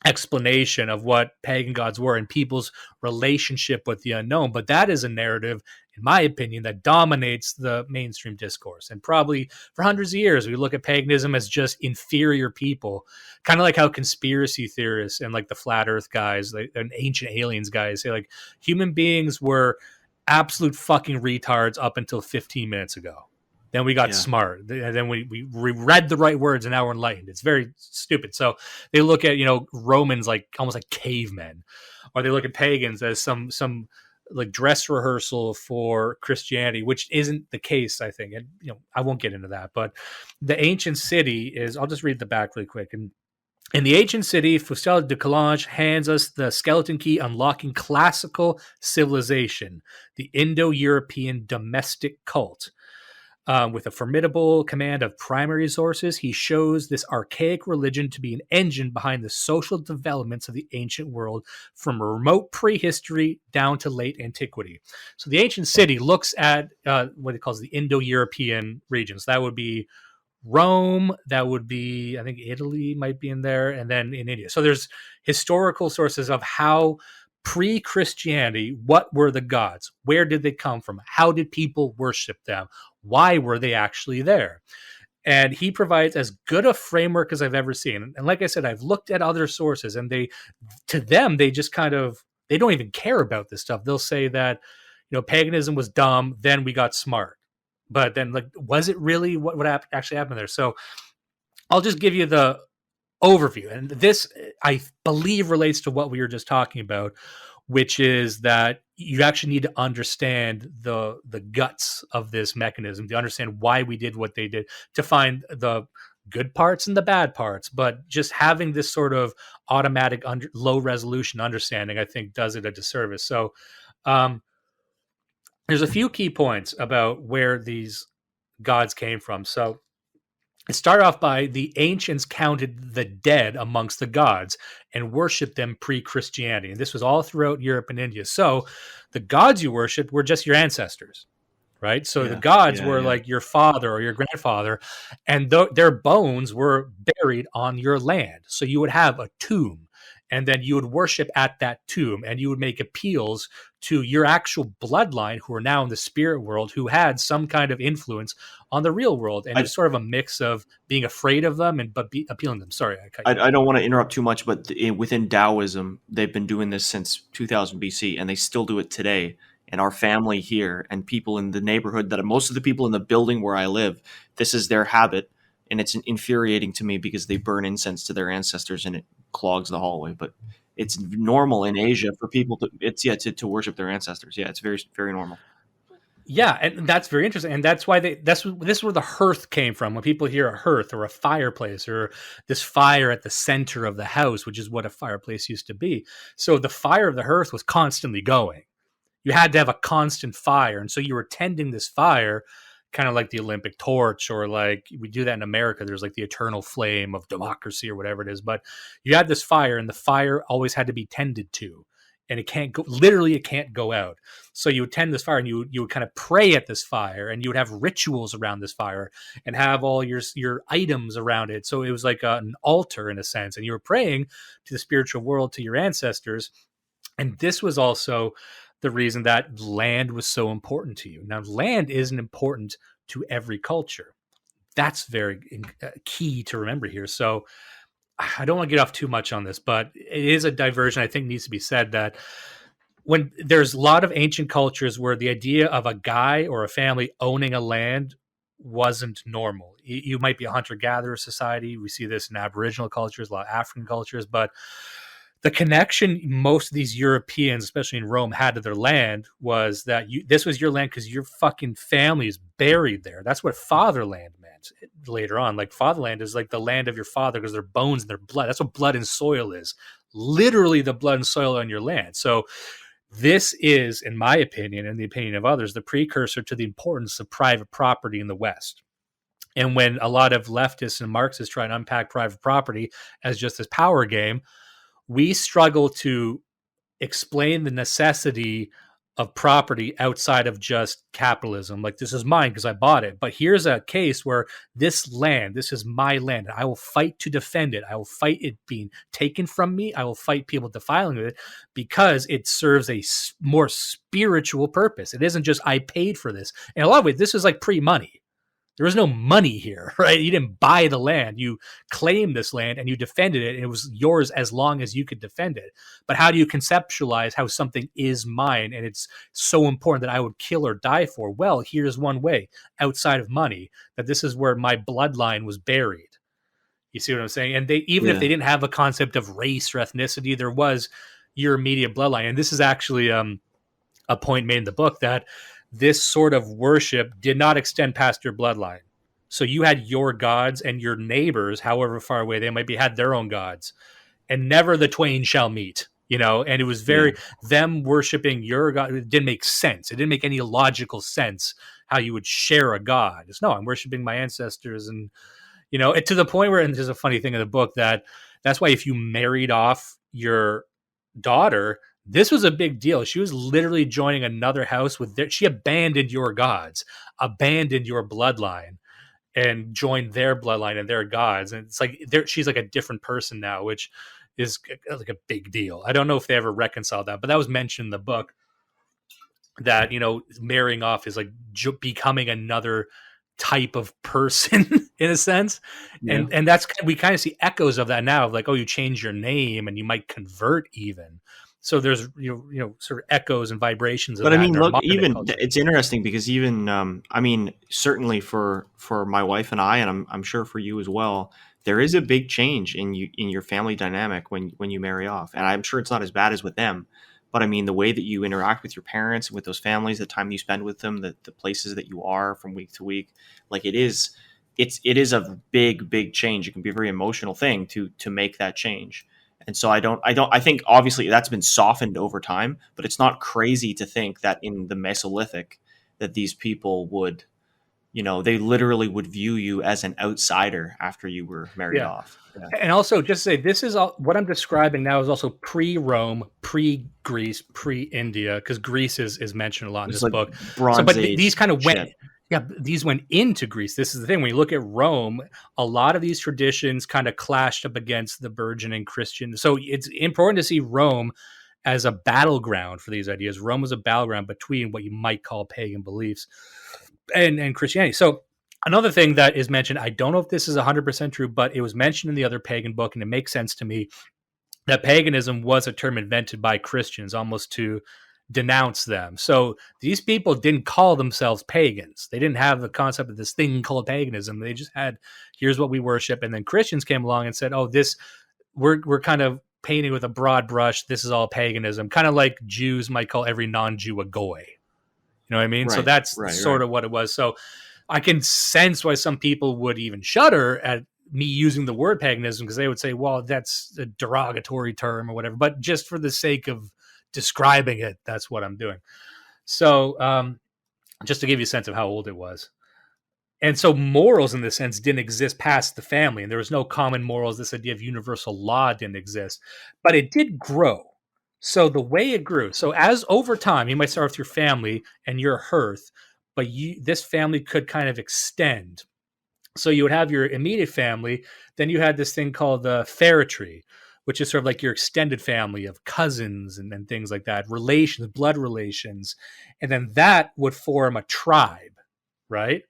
explanation of what pagan gods were and people's relationship with the unknown. But that is a narrative, in my opinion, that dominates the mainstream discourse. And probably for hundreds of years, we look at paganism as just inferior people, kind of like how conspiracy theorists and like the flat earth guys, and ancient aliens guys say like human beings were absolute fucking retards up until 15 minutes ago. Then we got smart. Then we read the right words and now we're enlightened. It's very stupid. So they look at, Romans like almost like cavemen, or they look at pagans as some like dress rehearsal for Christianity, which isn't the case, I think. And, I won't get into that, but the ancient city is, I'll just read the back really quick. And in the ancient city, Fustel de Coulanges hands us the skeleton key unlocking classical civilization, the Indo-European domestic cult. With a formidable command of primary resources, he shows this archaic religion to be an engine behind the social developments of the ancient world from remote prehistory down to late antiquity. So the ancient city looks at what it calls the Indo-European regions. That would be Rome, that would be, I think Italy might be in there, and then in India. So there's historical sources of how pre-Christianity, what were the gods? Where did they come from? How did people worship them? Why were they actually there? And he provides as good a framework as I've ever seen. And like I said, I've looked at other sources, and they just kind of, they don't even care about this stuff. They'll say that, paganism was dumb, then we got smart. But then, like, was it really what actually happened there? So I'll just give you the overview. And this, I believe, relates to what we were just talking about, which is that you actually need to understand the guts of this mechanism, to understand why we did what they did, to find the good parts and the bad parts. But just having this sort of automatic low resolution understanding, I think, does it a disservice. So there's a few key points about where these gods came from. So it started off by the ancients counted the dead amongst the gods and worshipped them pre-Christianity. And this was all throughout Europe and India. So the gods you worshipped were just your ancestors, right? So the gods were like your father or your grandfather, and their bones were buried on your land. So you would have a tomb, and then you would worship at that tomb, and you would make appeals to your actual bloodline who are now in the spirit world, who had some kind of influence on the real world. And it's sort of a mix of being afraid of them but appealing to them. Sorry, I don't want to interrupt too much, but within Taoism, they've been doing this since 2000 BC, and they still do it today. And our family here and people in the neighborhood, that most of the people in the building where I live, this is their habit. And it's infuriating to me because they burn incense to their ancestors and it clogs the hallway. But it's normal in Asia for people to worship their ancestors. Yeah, it's very, very normal. Yeah, and that's very interesting, and that's why this is where the hearth came from. When people hear a hearth or a fireplace or this fire at the center of the house, which is what a fireplace used to be. So the fire of the hearth was constantly going. You had to have a constant fire, and so you were tending this fire, kind of like the Olympic torch, or like we do that in America. There's like the eternal flame of democracy or whatever it is. But you had this fire, and the fire always had to be tended to, and it can't go. Literally, it can't go out. So you would tend this fire, and you would kind of pray at this fire, and you would have rituals around this fire, and have all your items around it. So it was like an altar in a sense, and you were praying to the spiritual world, to your ancestors. And this was also the reason that land was so important to you. Now, land isn't important to every culture. That's very key to remember here. So I don't want to get off too much on this, but it is a diversion I think needs to be said, that when there's a lot of ancient cultures where the idea of a guy or a family owning a land wasn't normal. You might be a hunter-gatherer society. We see this in Aboriginal cultures, a lot of African cultures, but the connection most of these Europeans, especially in Rome, had to their land was that this was your land because your fucking family is buried there. That's what fatherland meant later on. Like fatherland is like the land of your father because their bones and their blood. That's what blood and soil is. Literally the blood and soil on your land. So this is, in my opinion, and the opinion of others, the precursor to the importance of private property in the West. And when a lot of leftists and Marxists try and unpack private property as just this power game, we struggle to explain the necessity of property outside of just capitalism. Like, this is mine because I bought it. But here's a case where this is my land. I will fight to defend it. I will fight it being taken from me. I will fight people defiling it because it serves a more spiritual purpose. It isn't just I paid for this. In a lot of ways, this is like pre-money. There was no money here, right? You didn't buy the land. You claimed this land and you defended it, and it was yours as long as you could defend it. But how do you conceptualize how something is mine and it's so important that I would kill or die for? Well, here's one way outside of money, that this is where my bloodline was buried. You see what I'm saying? And even if they didn't have a concept of race or ethnicity, there was your immediate bloodline. And this is actually a point made in the book, that this sort of worship did not extend past your bloodline. So you had your gods, and your neighbors, however far away they might be, had their own gods, and never the twain shall meet, and it was very, them worshiping your God. It didn't make sense. It didn't make any logical sense how you would share a God. It's no, I'm worshiping my ancestors. And, to the point where, and there's a funny thing in the book, that's why if you married off your daughter, this was a big deal. She was literally joining another house she abandoned your gods, abandoned your bloodline, and joined their bloodline and their gods. And it's like she's like a different person now, which is like a big deal. I don't know if they ever reconciled that, but that was mentioned in the book, that, marrying off is like becoming another type of person in a sense. Yeah. And that's, we kind of see echoes of that now, of like, oh, you change your name and you might convert even. So there's sort of echoes and vibrations of but that. I mean, look, even it's interesting because even I mean, certainly for my wife and I, and I'm sure for you as well, there is a big change in your family dynamic when you marry off. And I'm sure it's not as bad as with them, but I mean, the way that you interact with your parents and with those families, the time you spend with them, the places that you are from week to week, like it is a big change. It can be a very emotional thing to make that change. And so I think obviously that's been softened over time, but it's not crazy to think that in the Mesolithic that these people would, they literally would view you as an outsider after you were married off. Yeah. And also just say, this is all what I'm describing now is also pre-Rome, pre-Greece, pre-India, because Greece is mentioned a lot in this book. But these kind of went. Yeah, these went into Greece. This is the thing. When you look at Rome, a lot of these traditions kind of clashed up against the burgeoning Christian. So it's important to see Rome as a battleground for these ideas. Rome was a battleground between what you might call pagan beliefs and Christianity. So another thing that is mentioned, I don't know if this is 100% true, but it was mentioned in the other pagan book, and it makes sense to me, that paganism was a term invented by Christians almost to denounce them. So these people didn't call themselves pagans. They didn't have the concept of this thing called paganism. They just had, here's what we worship. And then Christians came along and said, oh, we're kind of painting with a broad brush. This is all paganism. Kind of like Jews might call every non-Jew a goy. You know what I mean? So Right, that's right, sort right. of what it was. So I can sense why some people would even shudder at me using the word paganism, because they would say, well, that's a derogatory term or whatever. But just for the sake of describing it, that's what I'm doing. So just to give you a sense of how old it was. And so morals in this sense didn't exist past the family, and there was no common morals. This idea of universal law didn't exist, but it did grow. So the way it grew, so as over time, you might start with your family and your hearth, but this family could kind of extend. So you would have your immediate family, then you had this thing called the ferretry, which is sort of like your extended family of cousins and things like that, relations, blood relations, and then that would form a tribe, right?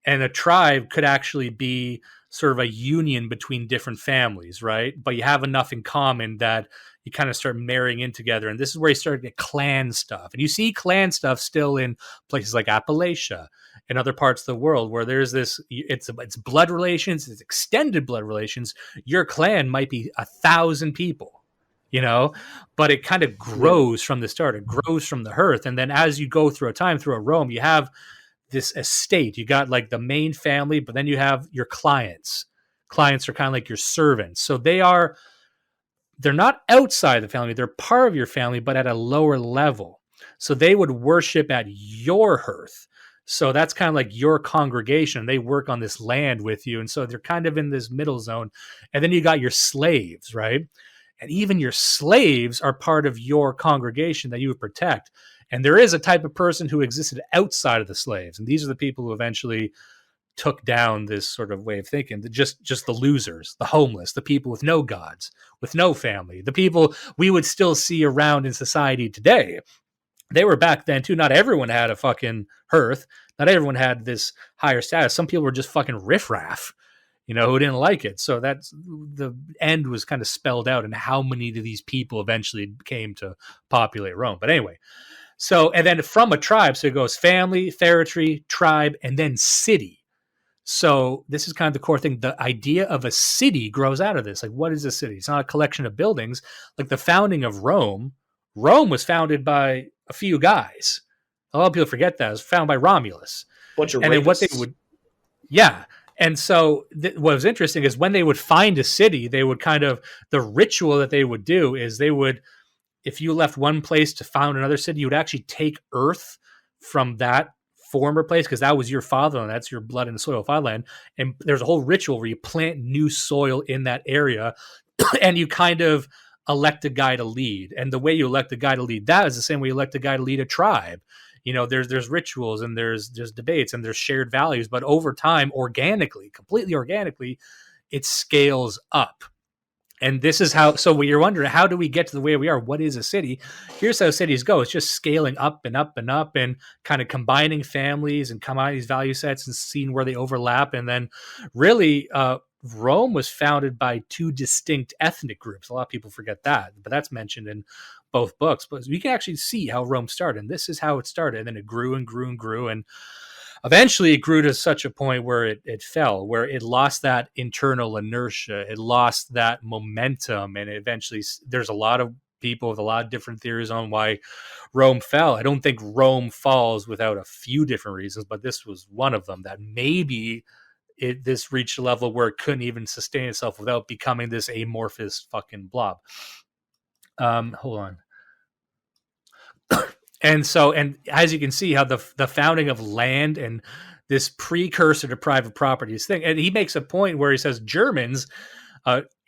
And a tribe could actually be sort of a union between different families, right? But you have enough in common that you kind of start marrying in together. And this is where you start to get clan stuff. And you see clan stuff still in places like Appalachia and other parts of the world where there's this, it's blood relations, it's extended blood relations. Your clan might be 1,000 people, you know, but it kind of grows from the start. It grows from the hearth. And then as you go through a time, through a Rome, you have this estate. You got like the main family, but then you have your clients. Clients are kind of like your servants. So they're not outside the family. They're part of your family, but at a lower level. So they would worship at your hearth. So that's kind of like your congregation. They work on this land with you. And so they're kind of in this middle zone. And then you got your slaves, right? And even your slaves are part of your congregation that you would protect. And there is a type of person who existed outside of the slaves. And these are the people who eventually took down this sort of way of thinking. Just the losers, the homeless, the people with no gods, with no family, the people we would still see around in society today. They were back then too. Not everyone had a fucking hearth. Not everyone had this higher status. Some people were just fucking riffraff, you know, who didn't like it. So that's the end was kind of spelled out in how many of these people eventually came to populate Rome. But anyway, so, and then from a tribe, so it goes family, ferretry, tribe, and then city. So this is kind of the core thing. The idea of a city grows out of this. Like, what is a city? It's not a collection of buildings. Like the founding of Rome, Rome was founded by a few guys. A lot of people forget that. It was founded by Romulus. Bunch of and then what they rapists. would, yeah. And so what was interesting is when they would find a city, they would kind of, the ritual that they would do is they would, if you left one place to found another city, you would actually take earth from that former place because that was your fatherland. That's your blood and soil fatherland. And there's a whole ritual where you plant new soil in that area and you kind of elect a guy to lead. And the way you elect a guy to lead that is the same way you elect a guy to lead a tribe. You know, there's rituals and there's debates and there's shared values, but over time, organically, completely organically, it scales up. And this is how, so when you're wondering, how do we get to the way we are? What is a city? Here's how cities go. It's just scaling up and up and up and kind of combining families and combining these value sets and seeing where they overlap. And then really, Rome was founded by two distinct ethnic groups. A lot of people forget that, but that's mentioned in both books. But we can actually see how Rome started. And this is how it started. And then it grew and grew and grew. And eventually it grew to such a point where it fell, where it lost that internal inertia. It lost that momentum. And eventually there's a lot of people with a lot of different theories on why Rome fell. I don't think Rome falls without a few different reasons, but this was one of them, that maybe this reached a level where it couldn't even sustain itself without becoming this amorphous fucking blob. Hold on. And so, and as you can see how the founding of land and this precursor to private property is thing, and he makes a point where he says Germans,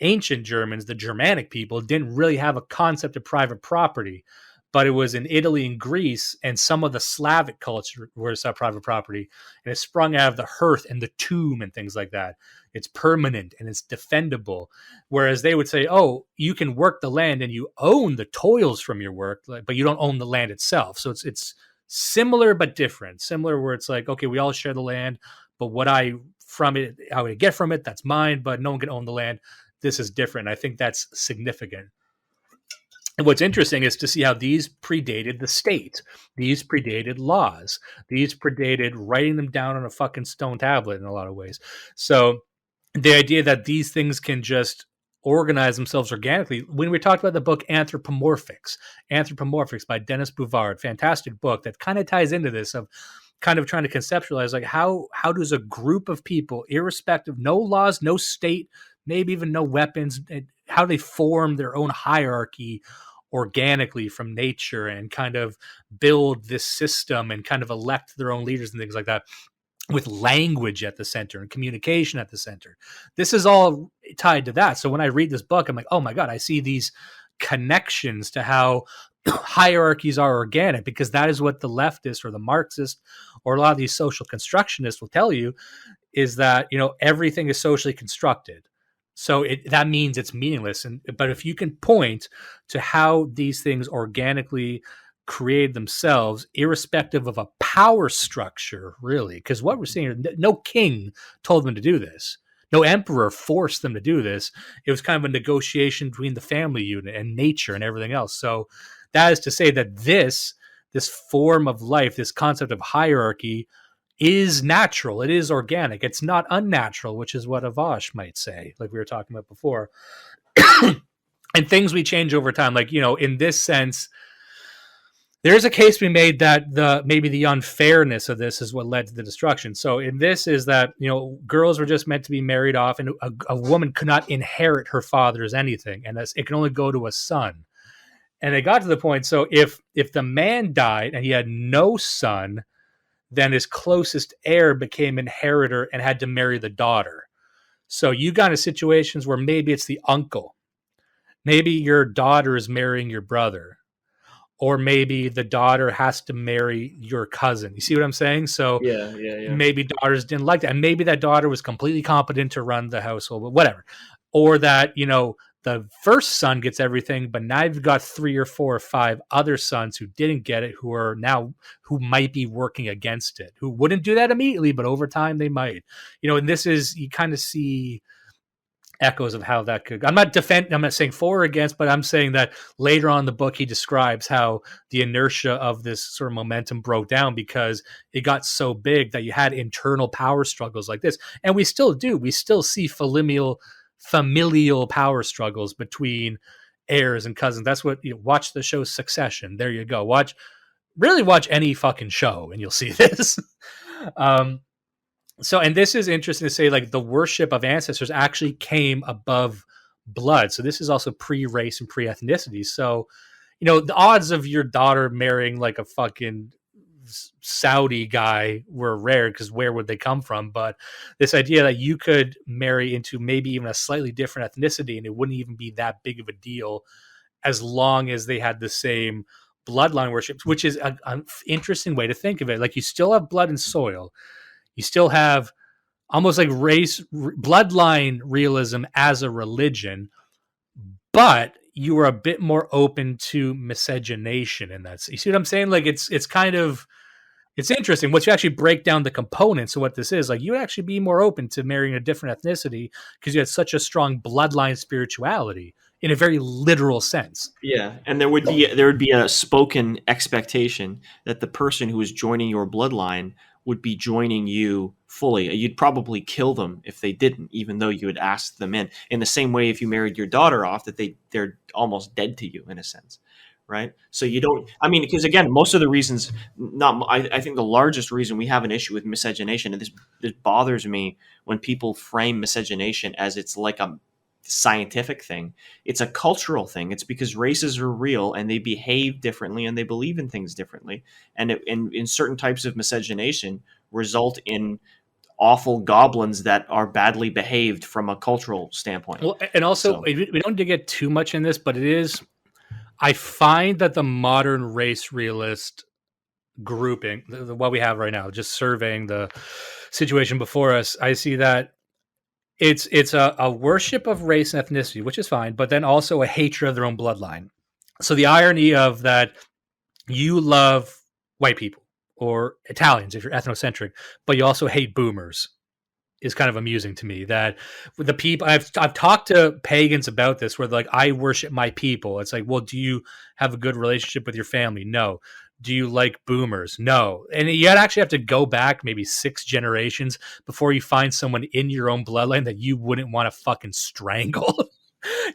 ancient Germans, the Germanic people, didn't really have a concept of private property, but it was in Italy and Greece and some of the Slavic culture where it's private property, and it sprung out of the hearth and the tomb and things like that. It's permanent and it's defendable. Whereas they would say, oh, you can work the land and you own the toils from your work, but you don't own the land itself. So it's similar but different. Similar where it's like, okay, we all share the land, but what I get from it, that's mine, but no one can own the land. This is different. I think that's significant. And what's interesting is to see how these predated the state. These predated laws. These predated writing them down on a fucking stone tablet in a lot of ways. So the idea that these things can just organize themselves organically. When we talked about the book Anthropomorphics by Dennis Bouvard, fantastic book that kind of ties into this of kind of trying to conceptualize like how does a group of people, irrespective, no laws, no state, maybe even no weapons, how they form their own hierarchy organically from nature and kind of build this system and kind of elect their own leaders and things like that, with language at the center and communication at the center. This is all tied to that. So when I read this book, I'm like, oh my God, I see these connections to how hierarchies are organic, because that is what the leftist or the Marxist or a lot of these social constructionists will tell you, is that, you know, everything is socially constructed. So that means it's meaningless. But if you can point to how these things organically create themselves, irrespective of a power structure, really, because what we're seeing, no king told them to do this. No emperor forced them to do this. It was kind of a negotiation between the family unit and nature and everything else. So that is to say that this form of life, this concept of hierarchy, is natural. It is organic. It's not unnatural, which is what a Vaush might say, like we were talking about before. And things we change over time. Like, you know, in this sense, there's a case to be made that maybe the unfairness of this is what led to the destruction. So in this is that, you know, girls were just meant to be married off, and a woman could not inherit her father's anything, and it can only go to a son. And it got to the point, so if the man died and he had no son, then his closest heir became inheritor and had to marry the daughter. So you got into situations where maybe it's the uncle. Maybe your daughter is marrying your brother. Or maybe the daughter has to marry your cousin. You see what I'm saying? So Yeah. maybe daughters didn't like that. And maybe that daughter was completely competent to run the household, but whatever. Or that, you know, the first son gets everything, but now you've got 3 or 4 or 5 other sons who didn't get it, who might be working against it, who wouldn't do that immediately, but over time they might. You know, and this is, you kind of see echoes of how that could. I'm not saying for or against, but I'm saying that later on in the book he describes how the inertia of this sort of momentum broke down because it got so big that you had internal power struggles like this. And we still do. We still see familial power struggles between heirs and cousins. That's what you watch the show Succession. There you go. Watch any fucking show and you'll see this. So, and this is interesting to say, like, the worship of ancestors actually came above blood. So this is also pre-race and pre-ethnicity. So, you know, the odds of your daughter marrying like a fucking Saudi guy were rare, because where would they come from? But this idea that you could marry into maybe even a slightly different ethnicity and it wouldn't even be that big of a deal as long as they had the same bloodline worship, which is an interesting way to think of it. Like, you still have blood and soil. You still have almost like bloodline realism as a religion, but you are a bit more open to miscegenation in that. You see what I'm saying? Like, it's interesting. Once you actually break down the components of what this is, like, you would actually be more open to marrying a different ethnicity because you had such a strong bloodline spirituality in a very literal sense. Yeah, and there would be a spoken expectation that the person who is joining your bloodline would be joining you fully. You'd probably kill them if they didn't, even though you had asked them in the same way if you married your daughter off, that they're almost dead to you in a sense, right? So you don't, I mean, because again, most of the reasons, I think the largest reason we have an issue with miscegenation, and this bothers me when people frame miscegenation as it's like a scientific thing. It's a cultural thing. It's because races are real and they behave differently and they believe in things differently. And in certain types of miscegenation result in awful goblins that are badly behaved from a cultural standpoint. Well, and also we don't need to get too much in this, but I find that the modern race realist grouping, what we have right now, just surveying the situation before us, I see that it's a worship of race and ethnicity, which is fine, but then also a hatred of their own bloodline. So the irony of that, you love white people or Italians if you're ethnocentric, but you also hate boomers, is kind of amusing to me. That with the people, I've talked to pagans about this, where they're like, I worship my people. It's like, well, do you have a good relationship with your family? No. Do you like boomers? No. And you actually have to go back maybe 6 generations before you find someone in your own bloodline that you wouldn't want to fucking strangle.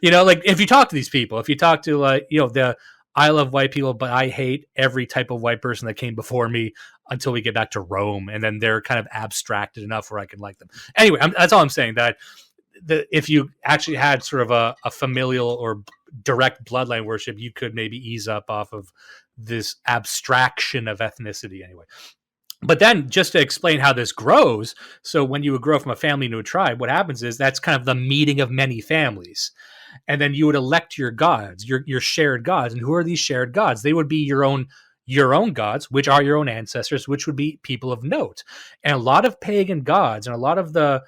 You know, like if you talk to these people, if you talk to like, you know, the I love white people, but I hate every type of white person that came before me until we get back to Rome. And then they're kind of abstracted enough where I can like them. Anyway, that's all I'm saying, that if you actually had sort of a familial or direct bloodline worship, you could maybe ease up off of this abstraction of ethnicity anyway. But then just to explain how this grows, so when you would grow from a family to a tribe, what happens is that's kind of the meeting of many families. And then you would elect your gods, your shared gods. And who are these shared gods? They would be your own gods, which are your own ancestors, which would be people of note. And a lot of pagan gods and a lot of the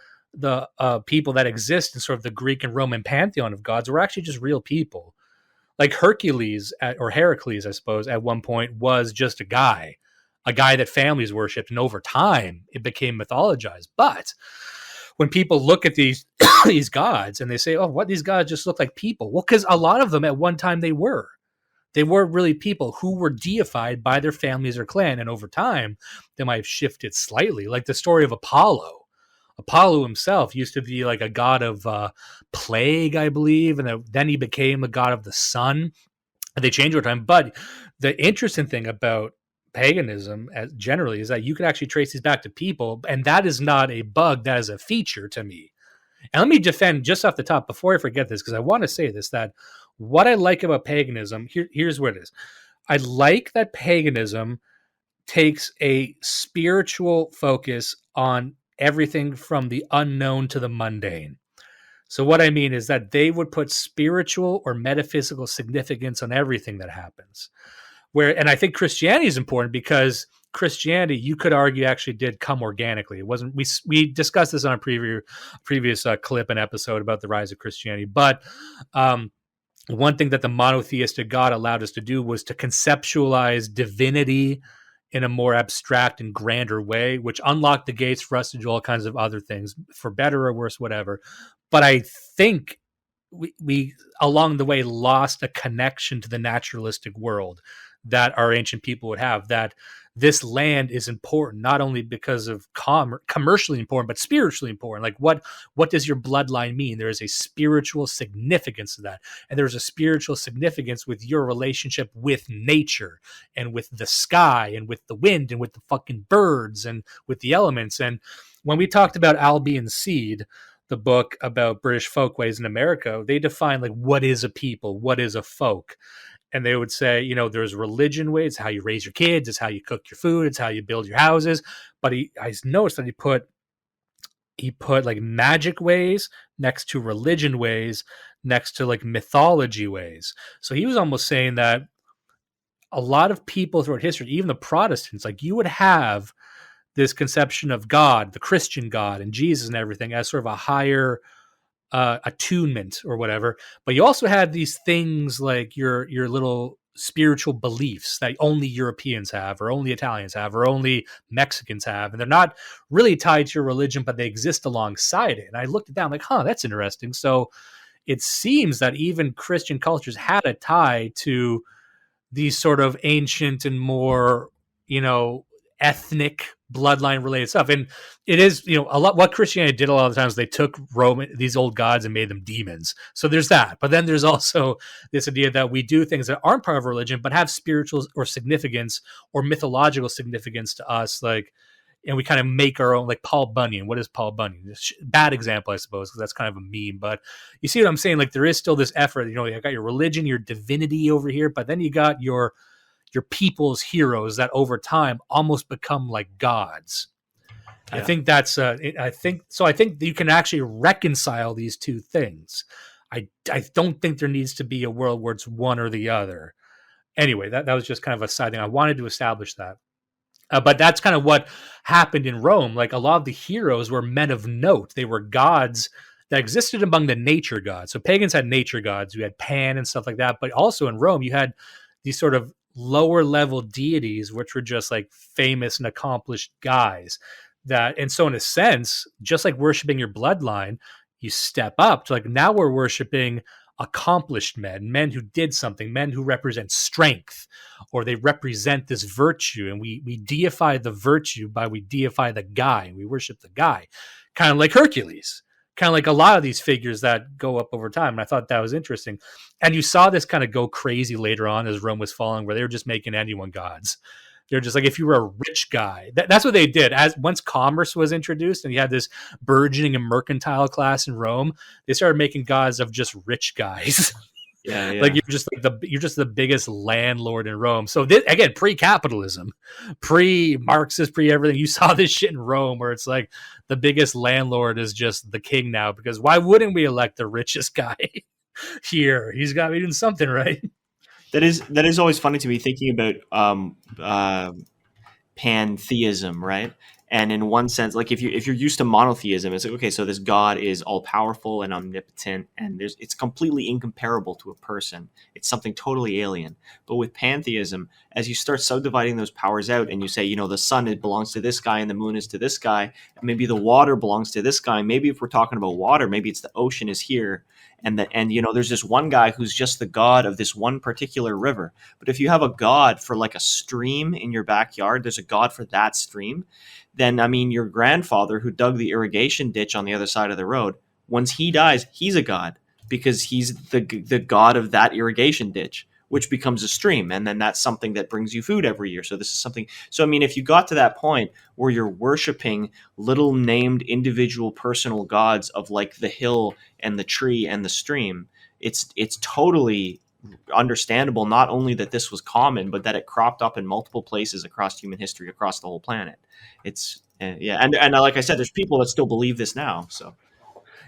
people that exist in sort of the Greek and Roman pantheon of gods were actually just real people. Like Hercules, or Heracles, I suppose, at one point was just a guy that families worshipped, and over time it became mythologized. But when people look at these these gods and they say, "Oh, what, these gods just look like people?" Well, because a lot of them at one time they were really people who were deified by their families or clan, and over time they might have shifted slightly. Like the story of Apollo. Apollo himself used to be like a god of plague, I believe, and then he became a god of the sun. And they changed over time. But the interesting thing about paganism generally is that you can actually trace these back to people, and that is not a bug, that is a feature to me. And let me defend just off the top before I forget this, because I want to say this, that what I like about paganism, here's what it is. I like that paganism takes a spiritual focus on everything from the unknown to the mundane. So what I mean is that they would put spiritual or metaphysical significance on everything that happens. And I think Christianity is important because Christianity, you could argue, actually did come organically. It wasn't. We discussed this on a previous clip and episode about the rise of Christianity. But one thing that the monotheistic God allowed us to do was to conceptualize divinity in a more abstract and grander way, which unlocked the gates for us to do all kinds of other things, for better or worse, whatever. But I think we along the way lost a connection to the naturalistic world that our ancient people would have, that this land is important, not only because of commercially important, but spiritually important. Like what does your bloodline mean? There is a spiritual significance to that. And there's a spiritual significance with your relationship with nature and with the sky and with the wind and with the fucking birds and with the elements. And when we talked about Albion Seed, the book about British folkways in America, they define like what is a people, what is a folk. And they would say, you know, there's religion ways, it's how you raise your kids, it's how you cook your food, it's how you build your houses. But I noticed that he put like magic ways next to religion ways, next to like mythology ways. So he was almost saying that a lot of people throughout history, even the Protestants, like you would have this conception of God, the Christian God and Jesus and everything as sort of a higher attunement or whatever. But you also had these things like your little spiritual beliefs that only Europeans have, or only Italians have, or only Mexicans have. And they're not really tied to your religion, but they exist alongside it. And I looked at that, I'm like, that's interesting. So it seems that even Christian cultures had a tie to these sort of ancient and more, you know, ethnic bloodline related stuff. And it is, you know, a lot what Christianity did a lot of the times, they took these old gods and made them demons. So there's that. But then there's also this idea that we do things that aren't part of religion but have spiritual or significance or mythological significance to us, like, and we kind of make our own, like Paul Bunyan. What is Paul Bunyan? Bad example, I suppose, because that's kind of a meme. But you see what I'm saying? Like there is still this effort, you know, you got your religion, your divinity over here, but then you got your people's heroes that over time almost become like gods. Yeah. I think that's I think you can actually reconcile these two things. I don't think there needs to be a world where it's one or the other. Anyway, that was just kind of a side thing. I wanted to establish that. But that's kind of what happened in Rome. Like a lot of the heroes were men of note. They were gods that existed among the nature gods. So pagans had nature gods. You had Pan and stuff like that. But also in Rome, you had these sort of lower level deities, which were just like famous and accomplished guys that, and so in a sense, just like worshiping your bloodline, you step up to like, now we're worshiping accomplished men who did something, men who represent strength, or they represent this virtue, and we deify the virtue by we deify the guy, and we worship the guy, kind of like Hercules. kind of like a lot of these figures that go up over time. And I thought that was interesting. And you saw this kind of go crazy later on as Rome was falling, where they were just making anyone gods. They're just like, if you were a rich guy, that's what they did. As once commerce was introduced and you had this burgeoning and mercantile class in Rome, they started making gods of just rich guys. Yeah, yeah. Like you're just the biggest landlord in Rome. So this, again, pre-capitalism, pre-Marxist, pre-everything. You saw this shit in Rome where it's like the biggest landlord is just the king now, because why wouldn't we elect the richest guy here? He's got to be doing something right. That is always funny to me, thinking about pantheism, right? And in one sense, like if you're used to monotheism, it's like, okay, so this God is all powerful and omnipotent, and it's completely incomparable to a person. It's something totally alien. But with pantheism, as you start subdividing those powers out, and you say, the sun belongs to this guy and the moon is to this guy, and maybe the water belongs to this guy. Maybe if we're talking about water, maybe it's the ocean is here. And there's this one guy who's just the god of this one particular river. But if you have a god for like a stream in your backyard, there's a god for that stream. Then, your grandfather who dug the irrigation ditch on the other side of the road, once he dies, he's a god, because he's the god of that irrigation ditch, which becomes a stream. And then that's something that brings you food every year. So this is something. So, if you got to that point where you're worshiping little named individual personal gods of like the hill and the tree and the stream, it's totally understandable, not only that this was common, but that it cropped up in multiple places across human history, across the whole planet. It's and like I said, there's people that still believe this now. So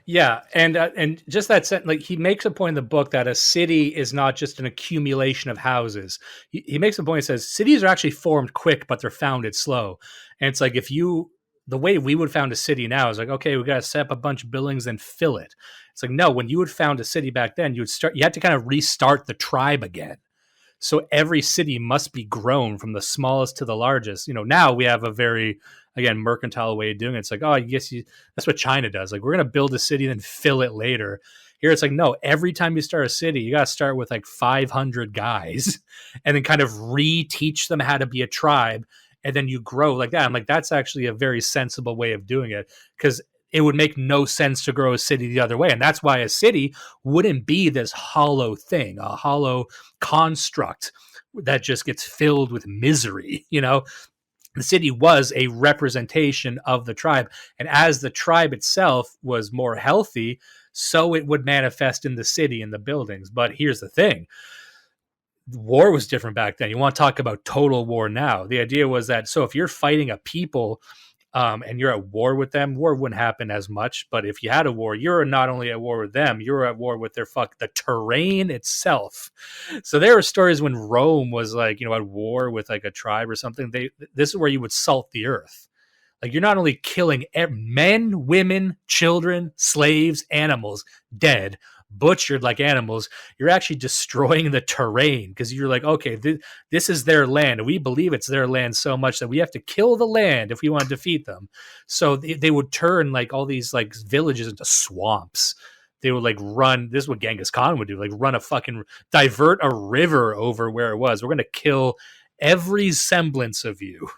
yeah, and just that sentence, like he makes a point in the book that a city is not just an accumulation of houses. He makes a point. He says cities are actually formed quick, but they're founded slow. And it's like the way we would found a city now is like, okay, we got to set up a bunch of buildings and fill it. It's like, no, when you would found a city back then, you had to kind of restart the tribe again. So every city must be grown from the smallest to the largest. Now we have a very, again, mercantile way of doing it. It's like, oh, I guess that's what China does. Like, we're going to build a city and then fill it later. Here it's like, no, every time you start a city, you got to start with like 500 guys and then kind of reteach them how to be a tribe. And then you grow like that. I'm like, that's actually a very sensible way of doing it, because it would make no sense to grow a city the other way. And that's why a city wouldn't be this hollow thing, a hollow construct that just gets filled with misery. The city was a representation of the tribe. And as the tribe itself was more healthy, so it would manifest in the city, in the buildings. But here's the thing. War was different back then. You want to talk about total war now. The idea was that, so if you're fighting a people and you're at war with them, war wouldn't happen as much. But if you had a war, you're not only at war with them, you're at war with the terrain itself. So there were stories when Rome was like, at war with like a tribe or something. This is where you would salt the earth. Like, you're not only killing men, women, children, slaves, animals, dead, butchered like animals, you're actually destroying the terrain, because you're like, okay, this is their land. We believe it's their land so much that we have to kill the land if we want to defeat them. So they would turn like all these like villages into swamps. They would like run. This is what Genghis Khan would do, like divert a river over where it was. We're going to kill every semblance of you,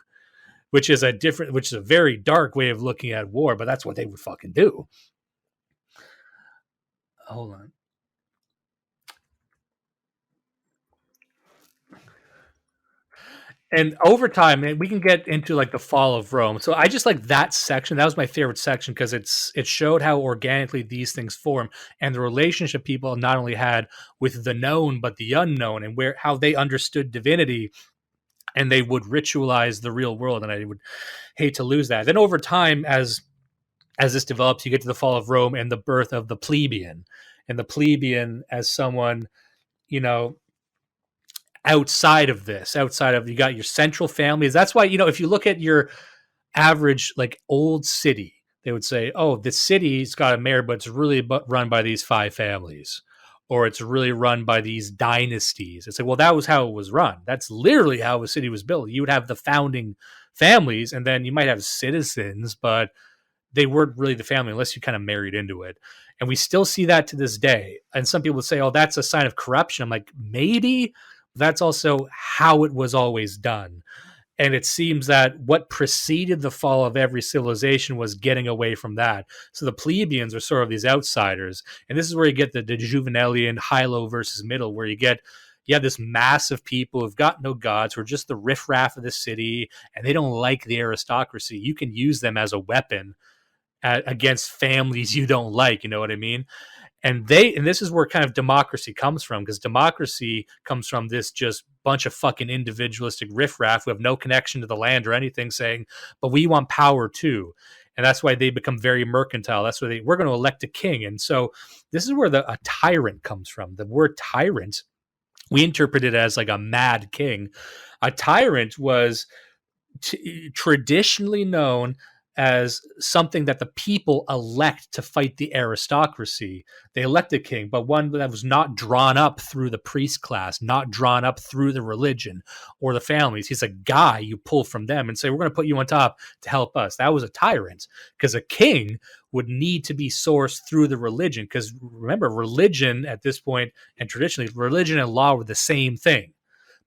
which is a very dark way of looking at war, but that's what they would fucking do. Hold on. And over time, we can get into like the fall of Rome. So I just like that section. That was my favorite section, because it showed how organically these things form, and the relationship people not only had with the known but the unknown, and how they understood divinity, and they would ritualize the real world. And I would hate to lose that. Then over time, as this develops, you get to the fall of Rome and the birth of the plebeian. And the plebeian as someone, outside of you got your central families. That's why, if you look at your average like old city, they would say, oh, the city's got a mayor, but it's really run by these 5 families, or it's really run by these dynasties. It's like, well, that was how it was run. That's literally how a city was built. You would have the founding families, and then you might have citizens, but they weren't really the family unless you kind of married into it. And we still see that to this day. And some people would say, oh, that's a sign of corruption. I'm like, maybe that's also how it was always done. And it seems that what preceded the fall of every civilization was getting away from that. So the plebeians are sort of these outsiders. And this is where you get the Juvenalian high-low versus middle, where you have this mass of people who've got no gods, who are just the riffraff of the city, and they don't like the aristocracy. You can use them as a weapon against families you don't like. You know what I mean? And this is where kind of democracy comes from, because democracy comes from this just bunch of fucking individualistic riffraff who have no connection to the land or anything, saying, but we want power too. And that's why they become very mercantile. That's why we're going to elect a king. And so this is where a tyrant comes from. The word tyrant, we interpret it as like a mad king. A tyrant was traditionally known as something that the people elect to fight the aristocracy. They elect a king, but one that was not drawn up through the priest class, not drawn up through the religion or the families. He's a guy you pull from them and say, we're going to put you on top to help us. That was a tyrant, because a king would need to be sourced through the religion. Because remember, religion at this point, and traditionally, religion and law were the same thing.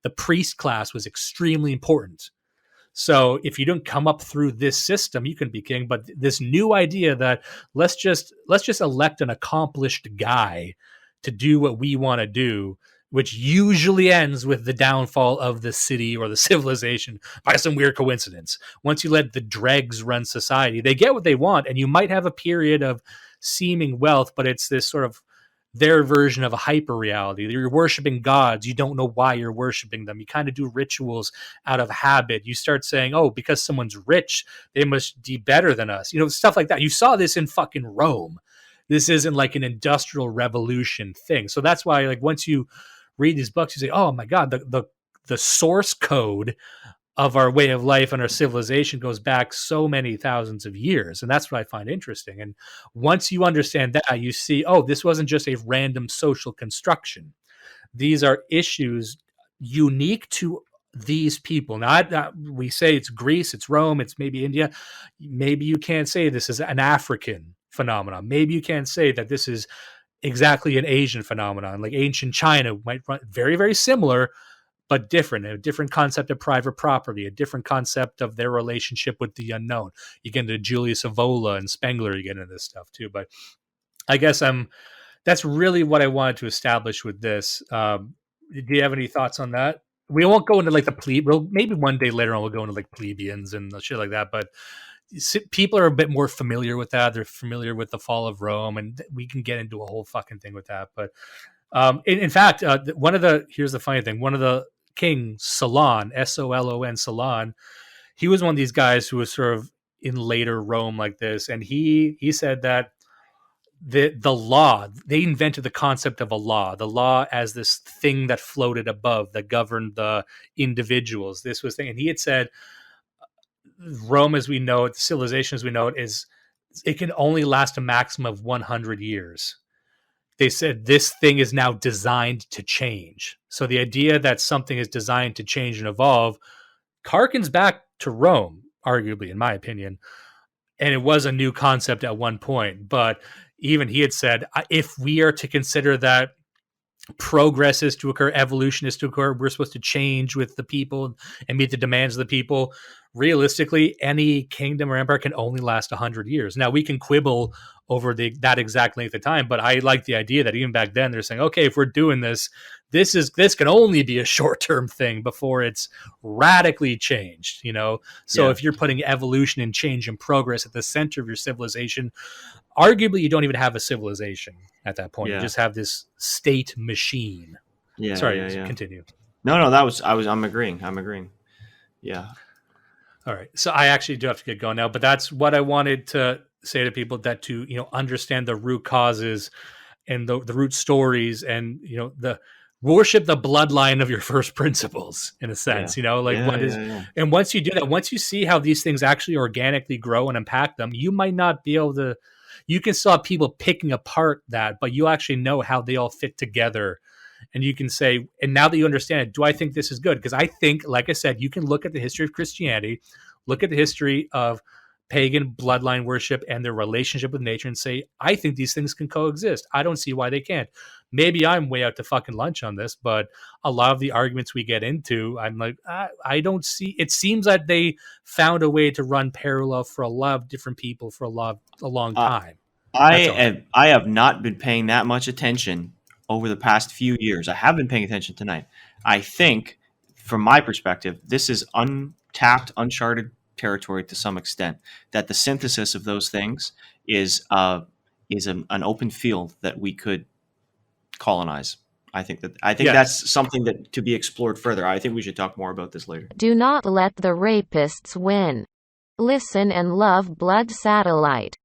The priest class was extremely important. So if you don't come up through this system, you can be king. But this new idea that let's just elect an accomplished guy to do what we want to do, which usually ends with the downfall of the city or the civilization by some weird coincidence. Once you let the dregs run society, they get what they want, and you might have a period of seeming wealth, but it's this sort of their version of a hyper reality. You're worshiping gods. You don't know why you're worshiping them. You kind of do rituals out of habit. You start saying, oh, because someone's rich, they must be better than us. Stuff like that. You saw this in fucking Rome. This isn't like an industrial revolution thing. So that's why, like, once you read these books, you say, oh my God, the source code of our way of life and our civilization goes back so many thousands of years. And that's what I find interesting. And once you understand that, you see, oh, this wasn't just a random social construction. These are issues unique to these people. Now, we say it's Greece, it's Rome, it's maybe India. Maybe you can't say this is an African phenomenon. Maybe you can't say that this is exactly an Asian phenomenon. Like ancient China might run very, very similar, but different. A different concept of private property, a different concept of their relationship with the unknown. You get into Julius Evola and Spengler, you get into this stuff too. But I guess that's really what I wanted to establish with this. Do you have any thoughts on that? We won't go into like maybe one day later on we'll go into like plebeians and shit like that, but people are a bit more familiar with that. They're familiar with the fall of Rome, and we can get into a whole fucking thing with that. But in fact, here's the funny thing. One of the kings, Solon, Solon, Solon, he was one of these guys who was sort of in later Rome like this. And he said that the law, they invented the concept of a law, the law as this thing that floated above, that governed the individuals. This was thing. And he had said, Rome as we know it, civilization as we know it, it can only last a maximum of 100 years. They said this thing is now designed to change. So the idea that something is designed to change and evolve harkens back to Rome, arguably, in my opinion. And it was a new concept at one point. But even he had said, if we are to consider that progress is to occur, evolution is to occur, we're supposed to change with the people and meet the demands of the people. Realistically, any kingdom or empire can only last 100 years. Now, we can quibble over that exact length of time, but I like the idea that even back then they're saying, okay, if we're doing this can only be a short-term thing before it's radically changed, So if you're putting evolution and change and progress at the center of your civilization, arguably you don't even have a civilization at that point. You just have this state machine. Continue. No, I'm agreeing. Yeah. All right. So I actually do have to get going now, but that's what I wanted to say to people, that to, understand the root causes and the root stories, and, the worship the bloodline of your first principles, in a sense, and once you do that, once you see how these things actually organically grow and impact them, you might not be able to, you can still have people picking apart that, but you actually know how they all fit together. And you can say, and now that you understand it, do I think this is good? Because I think, like I said, you can look at the history of Christianity, look at the history of pagan bloodline worship and their relationship with nature and say, I think these things can coexist. I don't see why they can't. Maybe I'm way out to fucking lunch on this, but a lot of the arguments we get into, I'm like, I don't see. It seems that they found a way to run parallel for a lot of different people for a long time. I have not been paying that much attention over the past few years. I have been paying attention tonight. I think, from my perspective, this is untapped, uncharted territory to some extent. That the synthesis of those things is an open field that we could colonize. I think that's something that to be explored further. I think we should talk more about this later. Do not let the rapists win. Listen and love Blood Satellite.